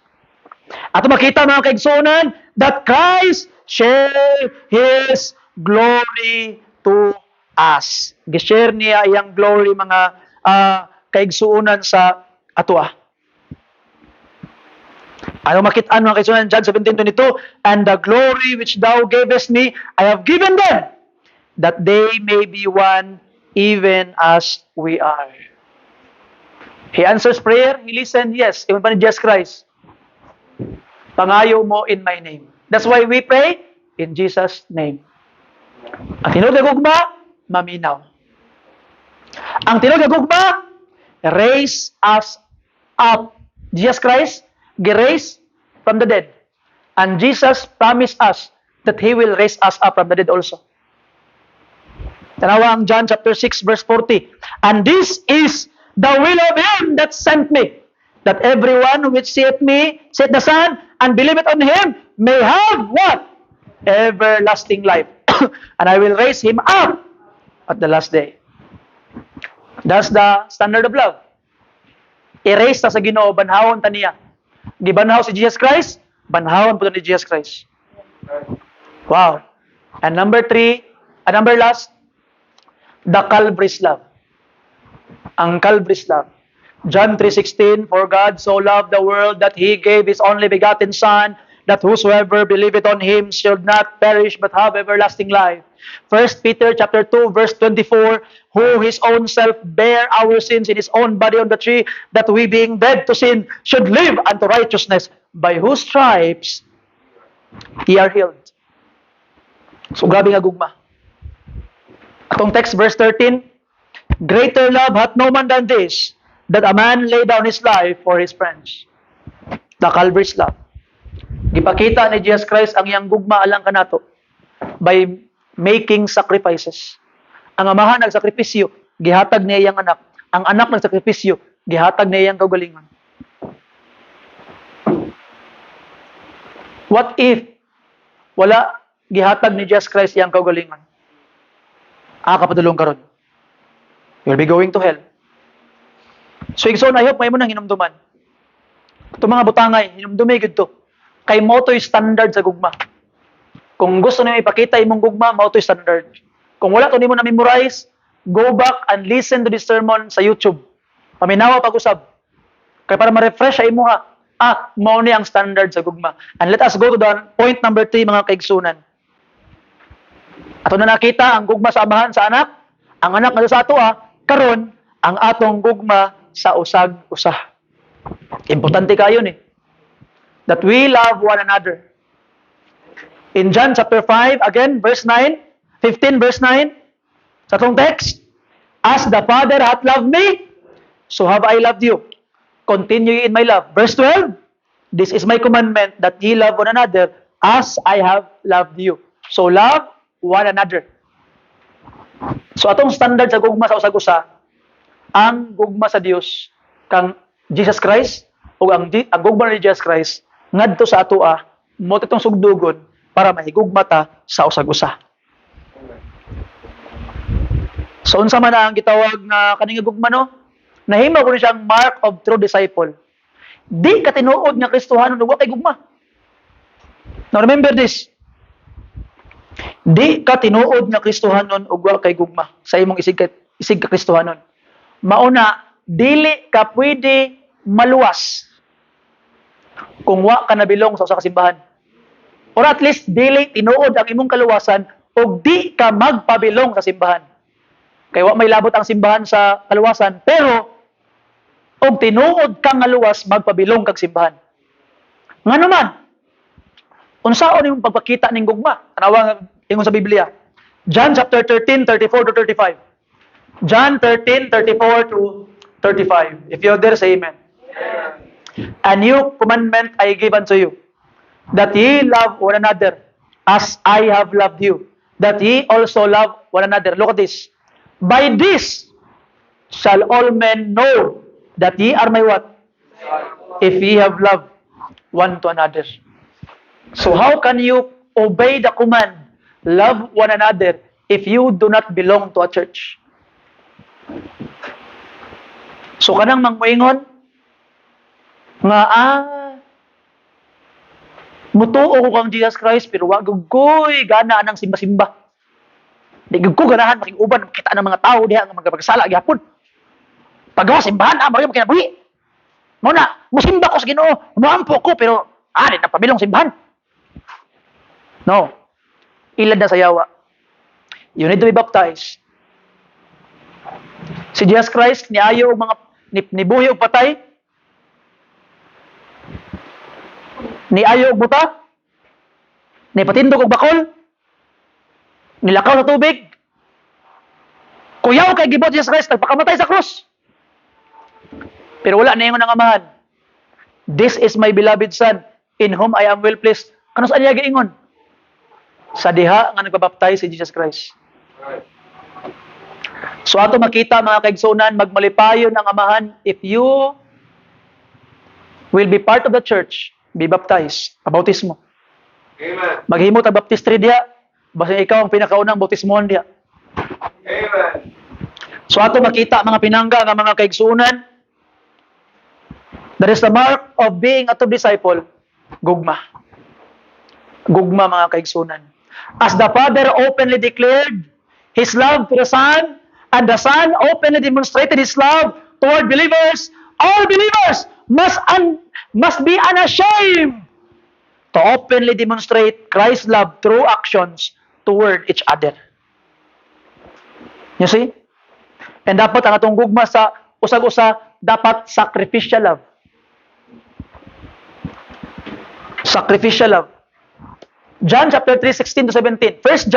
Ato makita mga kaigsunan that Christ share His glory to us. Gishare niya iyang glory mga kaigsunan sa ato. Ano makitaan mga kaigsunan, John 17:22, "And the glory which thou gavest me, I have given them, that they may be one, even as we are." He answers prayer, He listens, yes. Iwan pa ni Jesus Christ. Pangayo mo in my name. That's why we pray in Jesus' name. Ang tinuod nga gugma, maminaw. Ang tinuod nga gugma, raise us up. Jesus Christ, gi-raise from the dead. And Jesus promised us that He will raise us up from the dead also. Tanawa ang John chapter 6 verse 40. "And this is the will of Him that sent me, that everyone which seeth me, seeth the Son, and believeth on Him, may have" what? "Everlasting life. And I will raise him up at the last day." That's the standard of love. I-raise ta sa Ginoo, banhawon ta niya. Gibanhaw si Jesus Christ, banhawon po ni Jesus Christ. Wow. And number last, the Calvary's love. Ang Calvary's love. John 3:16, "For God so loved the world that He gave His only begotten Son, that whosoever believeth on Him should not perish but have everlasting life." 1 Peter chapter 2 verse 24, "Who His own self bare our sins in His own body on the tree, that we being dead to sin should live unto righteousness, by whose stripes ye are healed." So grabe nga gugma. Atong text verse 13, "Greater love hath no man than this, that a man lay down his life for his friends." The Calvary's love. Gipakita ni Jesus Christ ang iyang gugma alang kanato by making sacrifices. Ang amahan nagsakripisyo, gihatag niya iyang anak. Ang anak nagsakripisyo, gihatag niya iyang kaugalingon. What if wala gihatag ni Jesus Christ iyang kaugalingon. Kapadulong karon. You'll be going to hell. So igsoon, I hope may mo nang hinumduman. Ito mga butangay, hinumdumi gid to. Kay mo to'y standard sa gugma. Kung gusto niyo ipakita imong gugma, mo to'y standard. Kung wala to nimo na memorize, go back and listen to this sermon sa YouTube. Paminawa pag-usab. Kaya para ma-refresh sa imo ha. Mao ni ang standard sa gugma. And let us go to the point number 3 mga kaigsunan. Ato na nakita ang gugma sa amahan sa anak. Ang anak na sa ato karon ang atong gugma sa usag-usa. Importante kayo ni. That we love one another. In John chapter 5, again, verse 9, 15 verse 9, sa itong text, as the Father hath loved me, so have I loved you. Continue in my love. Verse 12, this is my commandment, that ye love one another as I have loved you. So love one another. So atong standard sa gugma sa usag-usa, ang gugma sa Dios kang Jesus Christ o ang gugma ni Jesus Christ ngadto sa atoa mo itong sugdugon para mahigugma ta sa usag-usa. So unsa man ang gitawag na kaning gugma no? Nahimo ko ni siyang mark of true disciple. Di ka tinuod nga Kristohanon ug wa kay gugma. Now remember this. Di ka tinuod nga Kristohanon ug wa kay gugma sa imong isig ka Kristohanon. Mauna, dili ka pwede maluwas kung wa ka nabilong sa usa ka simbahan. Or at least dili tinuod ang imong kaluwasan ug di ka magpabilong sa simbahan. Kay wa may labot ang simbahan sa kaluwasan, pero og tinuod kang ngaluwas magpabilong kag simbahan. Ngano man? Unsaon imong pagpakita ning gugma? Tanawa ingon sa Biblia. John chapter 13, 34 to 35. John 13, 34 to 35. If you're there, say amen. A new commandment I give unto you, that ye love one another as I have loved you, that ye also love one another. Look at this. By this shall all men know that ye are my what? If ye have love one to another. So how can you obey the command, love one another, if you do not belong to a church? So kanang mangmoingon nga mutuo ko kang Jesus Christ pero wa gugoy gana nang simba-simba. Di gud ko ganahan makiuban makita ng mga tao diha nga magapagsala gyapon. Pagawa simbahan mao yung kinabuhi. Mao na musimba ko sa Ginoo, muampo ko pero di na pabilong simbahan. No. Ilad na sa yawa. You need to be baptized. Si Jesus Christ niayo og mga nibuhi og patay. Niayo og buta. Nipatindog og bakol. Nilakaw sa tubig. Kuyaw kay gibot si Jesus Christ nagpakamatay sa krus. Pero wala na ingon ang amahan. This is my beloved son in whom I am well pleased. Kano sa niya giingon? Sa diha nga nagpabaptize si Jesus Christ. So ato makita mga kaigsunan, magmalipayon ang amahan if you will be part of the church, be baptized, bautismo. Amen. Maghimo ta baptistry diha, basta ikaw ang pinakaunang bautismohan diha. Amen. So ato makita mga pinangga nga mga kaigsunan, that is the mark of being a true disciple, gugma. Gugma mga kaigsunan. As the Father openly declared His love to the Son, and the Son openly demonstrated His love toward believers, all believers must be unashamed to openly demonstrate Christ's love through actions toward each other. You see? And dapat ang atong gugma sa usag-usa, dapat sacrificial love. Sacrificial love. John chapter 3, 16 to 17. 1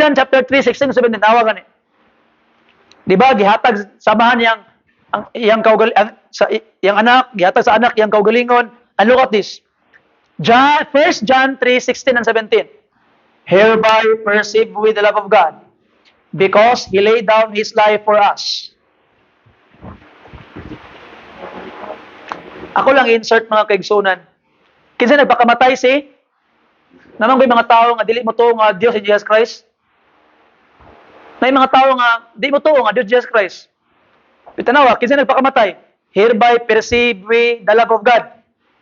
John chapter 3, 16 to 17. Tawagan Diba, gihatag samahan yang anak, gihatag sa anak, yang kaugalingon. And look at this. 1 John 3, 16 and 17. Hereby perceive we the love of God, because He laid down His life for us. Ako lang insert mga kaigsunan. Kinsa nagpakamatay si Naman ko yung mga tao nga dili mo tuo nga Dios si Jesus Christ. Na yung mga tao nga di mo tuo nga Dios Jesus Christ. Pitanawa, kinsa nagpakamatay? Hereby perceive we the love of God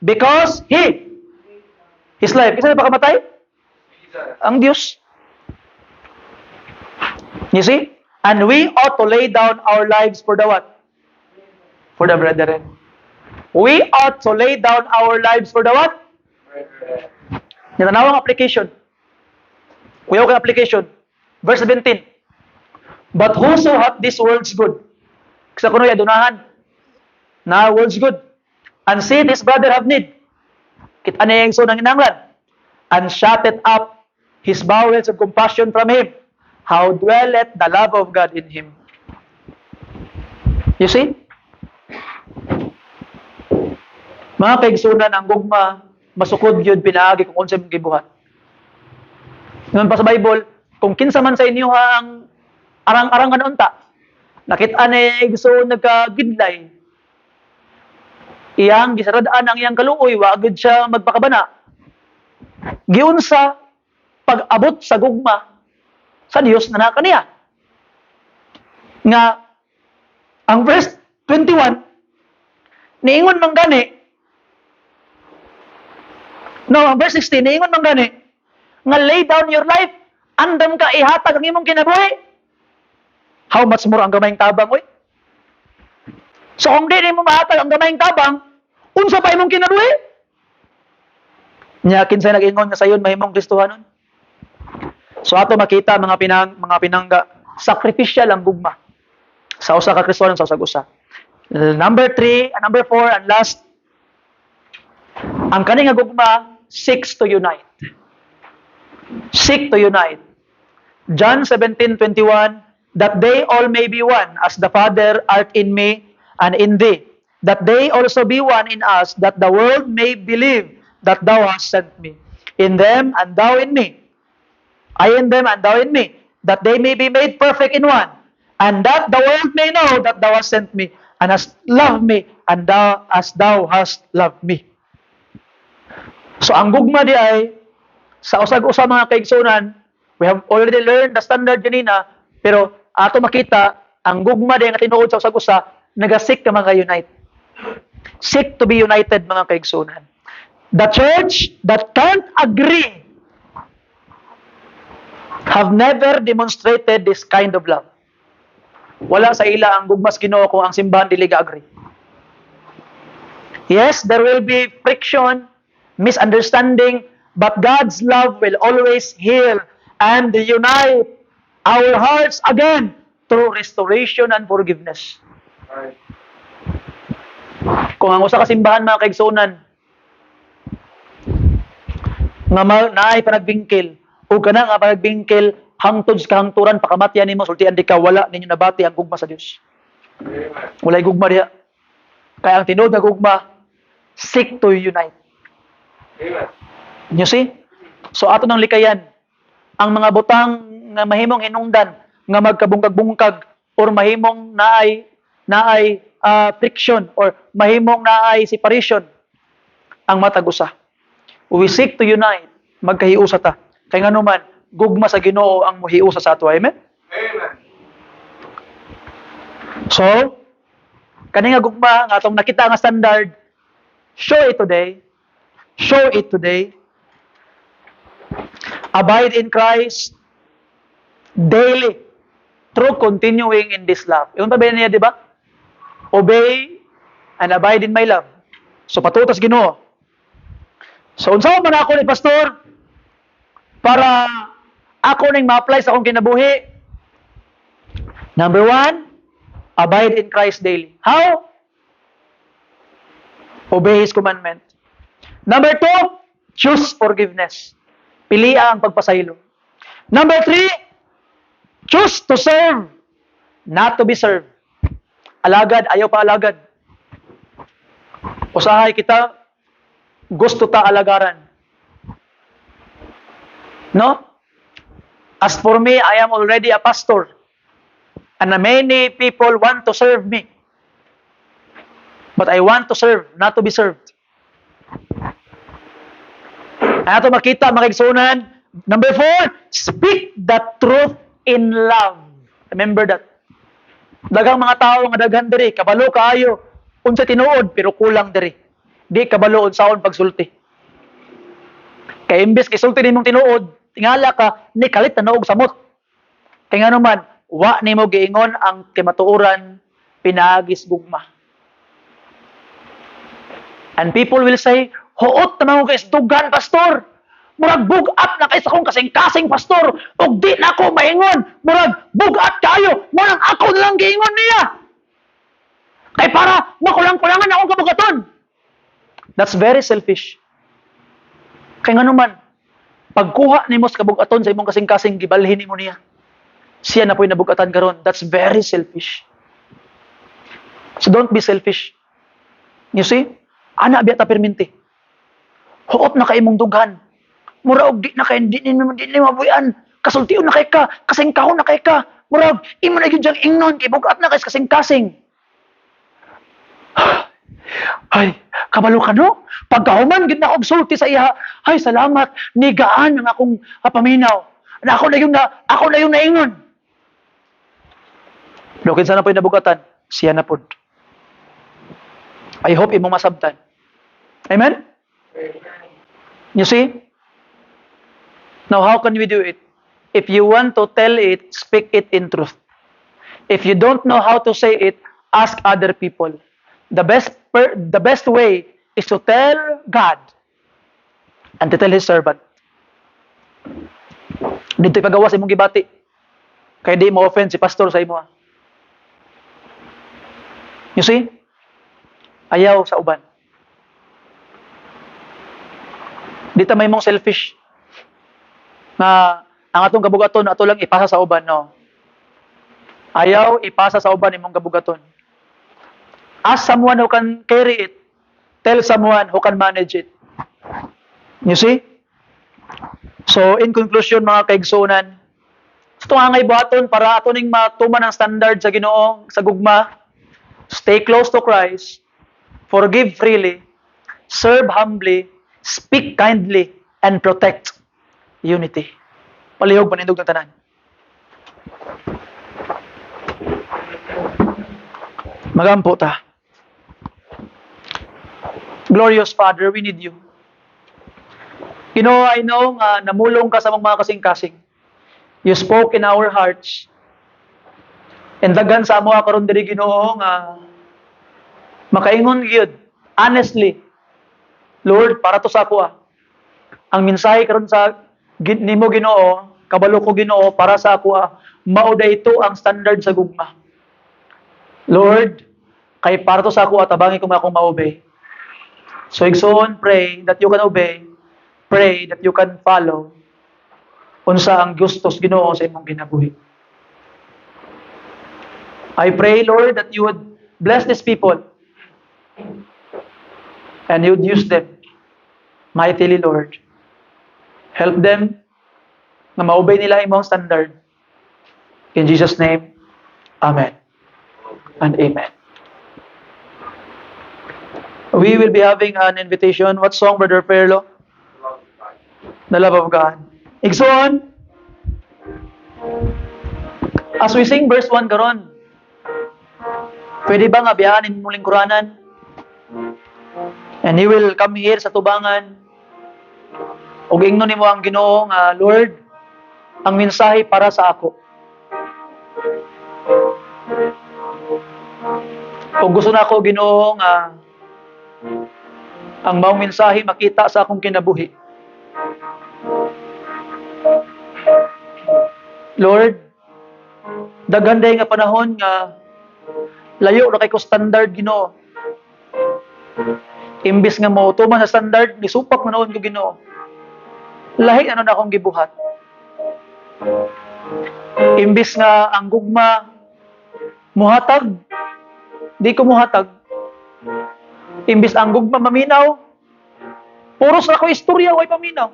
because His life. Kinsa nagpakamatay? Ang Diyos. You see? And we ought to lay down our lives for the what? For the brethren. We ought to lay down our lives for the what? Natanawang application. Kuya ko application. Verse 17. But whoso hath this world's good, sa kuno'y adunahan, na world's good, and see this brother have need, kita na yung so ng inanglan, and shutteth up his bowels of compassion from him, how dwelleth the love of God in him. You see? Mga kaigsunan, ang gugma, masukod yun, pinaagi kung unsa mong gibuhat. Ngayon pa sa Bible, kung kinsa man sa inyo ang arang-arangan unta, nakita na igsoon nagkagidlay, iyang gisaradaan ang iyang kaluoy, wagad siya magpakabana. Giunsa pag-abot sa gugma sa Dios na nakaniya. Nga ang verse 21 niingon man gani. No, ang verse 16 niingon man gani nga lay down your life, andam ka ihatag ang imong kinabuhi. How much more ang gamayng tabang, oy? So kung di mo mahatag ang gamayng tabang, unsa pa imong kinabuhi? Nya kinsay nag-ingon nga sayon mahimong Kristohanon. So ato makita mga pinangga, sacrificial ang gugma sa usa ka Kristohanon sa usag-usa. Number 3, and number 4, and last, ang kani nga gugma seeks to unite. Seek to unite. John 17:21, that they all may be one, as the Father art in me and in thee, that they also be one in us, that the world may believe that thou hast sent me. In them and thou in me, I in them and thou in me, that they may be made perfect in one, and that the world may know that thou hast sent me, and hast loved me, and thou as thou hast loved me. So ang gugma di ay, sa usag-usa mga kaigsunan, we have already learned the standard ganina, pero ato makita, ang gugma di nga tinuod sa usag-usa, nagasik ka mga unite. Seek to be united mga kaigsunan. The church that can't agree have never demonstrated this kind of love. Wala sa ila ang gugmas Ginoo kung ang simbahan dili ga-agree. Yes, there will be friction, misunderstanding, but God's love will always heal and unite our hearts again through restoration and forgiveness. Right. Kung ang usa ka simbahan mga kaigsunan nga naay panagbingkil o kana nga panagbingkil hangtod sa kahangturan pakamatyan nimo sultian di ka wala ninyo nabati ang gugma sa Dios. Walay gugma diha. Kaya ang tinuod nga gugma, seek to unite. Amen. You see? So ato nang likayan ang mga butang nga mahimong hinungdan nga magkabungkag-bungkag or mahimong naay friction or mahimong naay separation ang matag usa. We seek to unite, magkahiusa ta. Kay nganuman gugma sa Ginoo ang mohiusa sa ato. Amen? Amen. So, kani nga gugma nga atong nakita nga standard, show it today. Show it today. Abide in Christ daily through continuing in this love. Yung tabi niya, di ba? Obey and abide in my love. So, patutas Ginoo. So, unsa man ako ni pastor para ako ning ma-apply sa akong kinabuhi? Number 1, abide in Christ daily. How? Obey His commandment. Number 2, choose forgiveness. Pilia ang pagpasaylo. Number 3, choose to serve, not to be served. Alagad, ayaw pa alagad. Usahay kita, gusto ta alagaran. No? As for me, I am already a pastor. And many people want to serve me. But I want to serve, not to be served. Ato makita mga igsunan. Number 4, speak the truth in love. Remember that. Daghang mga tao nga daghan diri, kabalo kaayo. Unsa tinuod pero kulang diri. Di kabalo unsaon pagsulti. Kay imbes kay sulti nimong tinuod, tingala ka ni kalit na og samot. Kay ngano man, wa nimo giingon ang kimatuoran pinagis gugma. And people will say, "Huot naman ko kay dugan, pastor. Murag bugat na kay sa kong kasing-kasing pastor. Ug di na ako maingon. Murag bugat kayo. Murag ako na lang giingon niya. Kay para makulang-kulangan akong kabugaton." That's very selfish. Kay ngano man, pagkuha nimo sa kabugaton sa imong kasing-kasing gibalhin nimo niya. Siya na po'y nabugatan karon. That's very selfish. So don't be selfish. You see? Ana biya ta perminti. Huot na kay imong dughan. Mura og di na kay di ni mabuyan. Kasultiyon na kay ka, kasing-kahon na kay ka. Murag imo na gyud jang ingnon kay bugat na kay kasing-kasing. Ay, kabalo ka no? Pagkahuman gid na og sulti sa iya. Ay, salamat. Nigaan ang akong paminaw. Na ako na yung naingon. Pero kinsa na po'y nabugatan, siya na pod. I hope imong masabtan. Amen? You see? Now, how can we do it? If you want to tell it, speak it in truth. If you don't know how to say it, ask other people. The best way is to tell God and to tell His servant. Dito ipagawa sa imong gibati. Kaya di mo offend si pastor sa imo. You see? Ayaw sa uban. Dito may mong selfish. Na ang atong kabugaton ato lang ipasa sa uban, no. Ayaw ipasa sa uban imong kabugaton. Ask someone who can carry it. Tell someone who can manage it. You see? So, in conclusion, mga kaigsunan, ito nga ngay buhaton para ato ning matuman ang standard sa Ginoo sa gugma. Stay close to Christ. Forgive freely. Serve humbly. Speak kindly. And protect unity. Palihog panindog ng tanan. Magampo ta. Glorious Father, we need you. Ginoo, I know nga namulong ka sa mga kasing-kasing. You spoke in our hearts. And daghan sa amo karon diri Ginoo nga makaingon gyud honestly. Lord, para to sa ako ang mensahe karon sa nimo Ginoo, kabalo ko Ginoo para sa ako mao dayto ang standard sa gugma. Lord, kay para to sa ako tabangi ko akong ma-obey. So igsoon, pray that you can obey. Pray that you can follow unsa ang gustos Ginoo sa imong ginabuhi. I pray, Lord, that you would bless these people and you would use them mightily, Lord. Help them na maobey nila imong standard. In Jesus' name, Amen and Amen. We will be having an invitation. What song, Brother Perlo? The Love of God. Igsoon, as we sing verse 1 karon, pwede ba nga biyahanin mo lingkuranan? And He will come here sa tubangan. Ug ingnon nimo ang Ginoo nga, Lord, ang mensahe para sa ako. Ug gusto na ako Ginoo nga ang maong mensahe makita sa akong kinabuhi. Lord, daghan day nga panahon nga layo na kay ko standard Ginoo. Imbis nga mo tuman sa standard, nisupak manahon ko Ginoo. Lahi ano na akong gibuhat. Imbis nga ang gugma muhatag, di ko muhatag. Imbis ang gugma maminaw, puros na ko istorya way paminaw.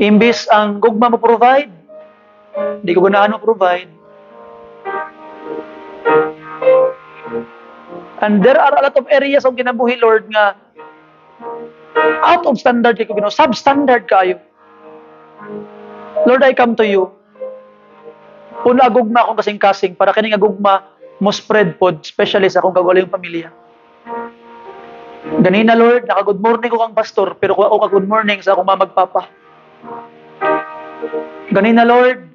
Imbis ang gugma mo provide, di ko ganahan mo provide. And there are a lot of areas of kinabuhi, Lord, nga Out of standard kay ko Ginoo, substandard kayo. Lord, I come to you. Una agugma akong kasing-kasing para kaning agugma mo spread pod, especially sa akong kagawaling pamilya. Ganina Lord, naka-good morning ko kang pastor, pero kuha ko ka-good morning sa akong mamagpapa. Ganina Lord,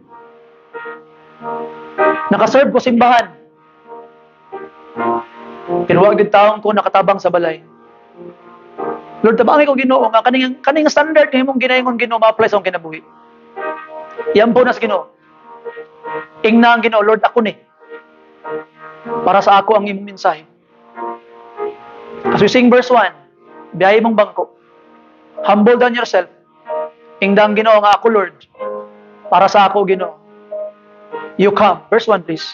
nakaserve ko simbahan. Pero wag gid taong ko nakatabang sa balay. Lord, tabangi ko Ginoo nga kaning standard kay imong ginaingon Ginoo ma-apply sa akong kinabuhi. Yan po na sa Ginoo. Ingna ang Ginoo, Lord, ako ni. Para sa ako ang imong mensahe. As we sing verse 1, biyahe mong bangko. Humble down yourself. Ingna ang Ginoo nga ako, Lord. Para sa ako, Ginoo. You come. Verse 1, please.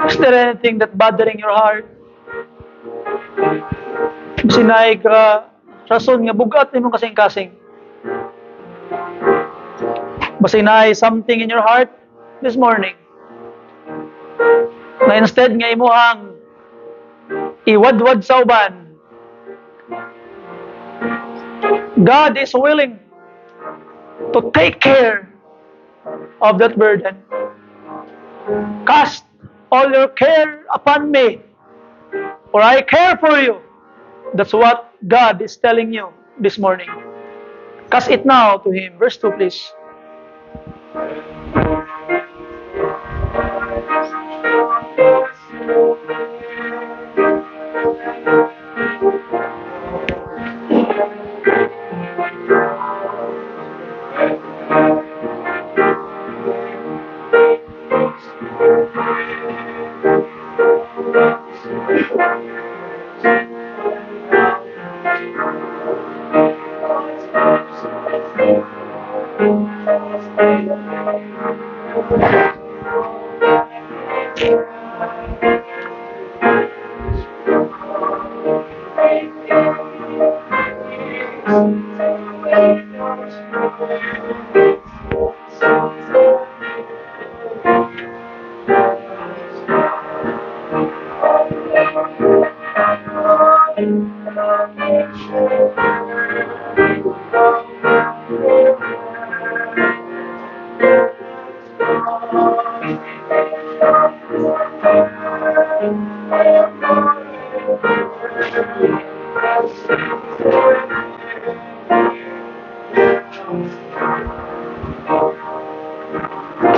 Is there anything that bothering your heart? Sinay ka rason nga bugat nimo kasing-kasing. Basinay something in your heart this morning. Na instead nga imuhang iwadwad sa uban. God is willing to take care of that burden. Cast all your care upon me, for I care for you. That's what God is telling you this morning. Cast it now to Him. Verse 2, please.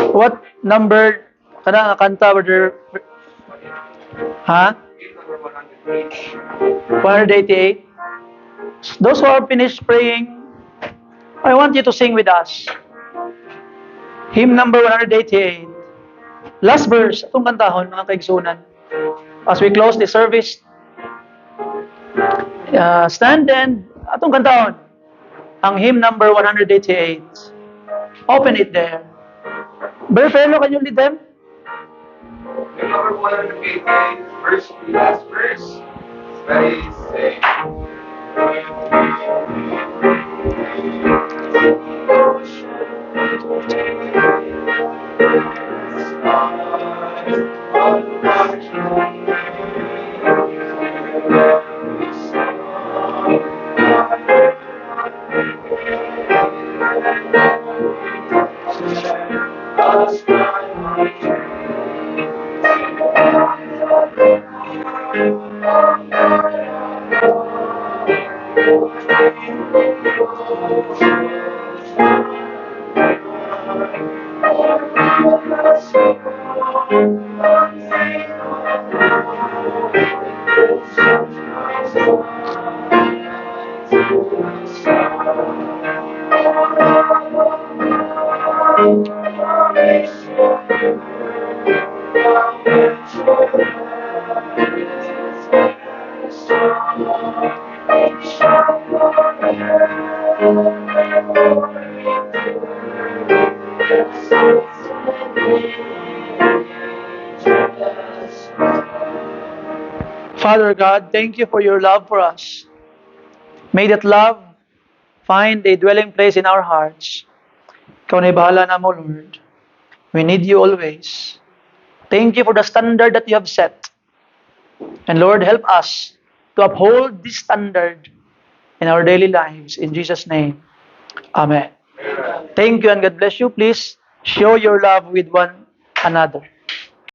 What number kana nga kanta brother? Ha? 188. Those who are finished praying, I want you to sing with us. Hymn number 188. Last verse, atong kantahon mga kaigsunan. As we close the service, stand and atong kantahon ang hymn number 188. Open it there. Brother Fellow, can you lead them? Hymn number 188, verse 2, last verse. Very safe. Father God, thank you for your love for us. May that love find a dwelling place in our hearts. Ikaw na'y bahala na mo, Lord. We need you always. Thank you for the standard that you have set. And Lord, help us to uphold this standard in our daily lives. In Jesus' name, Amen. Thank you and God bless you. Please show your love with one another.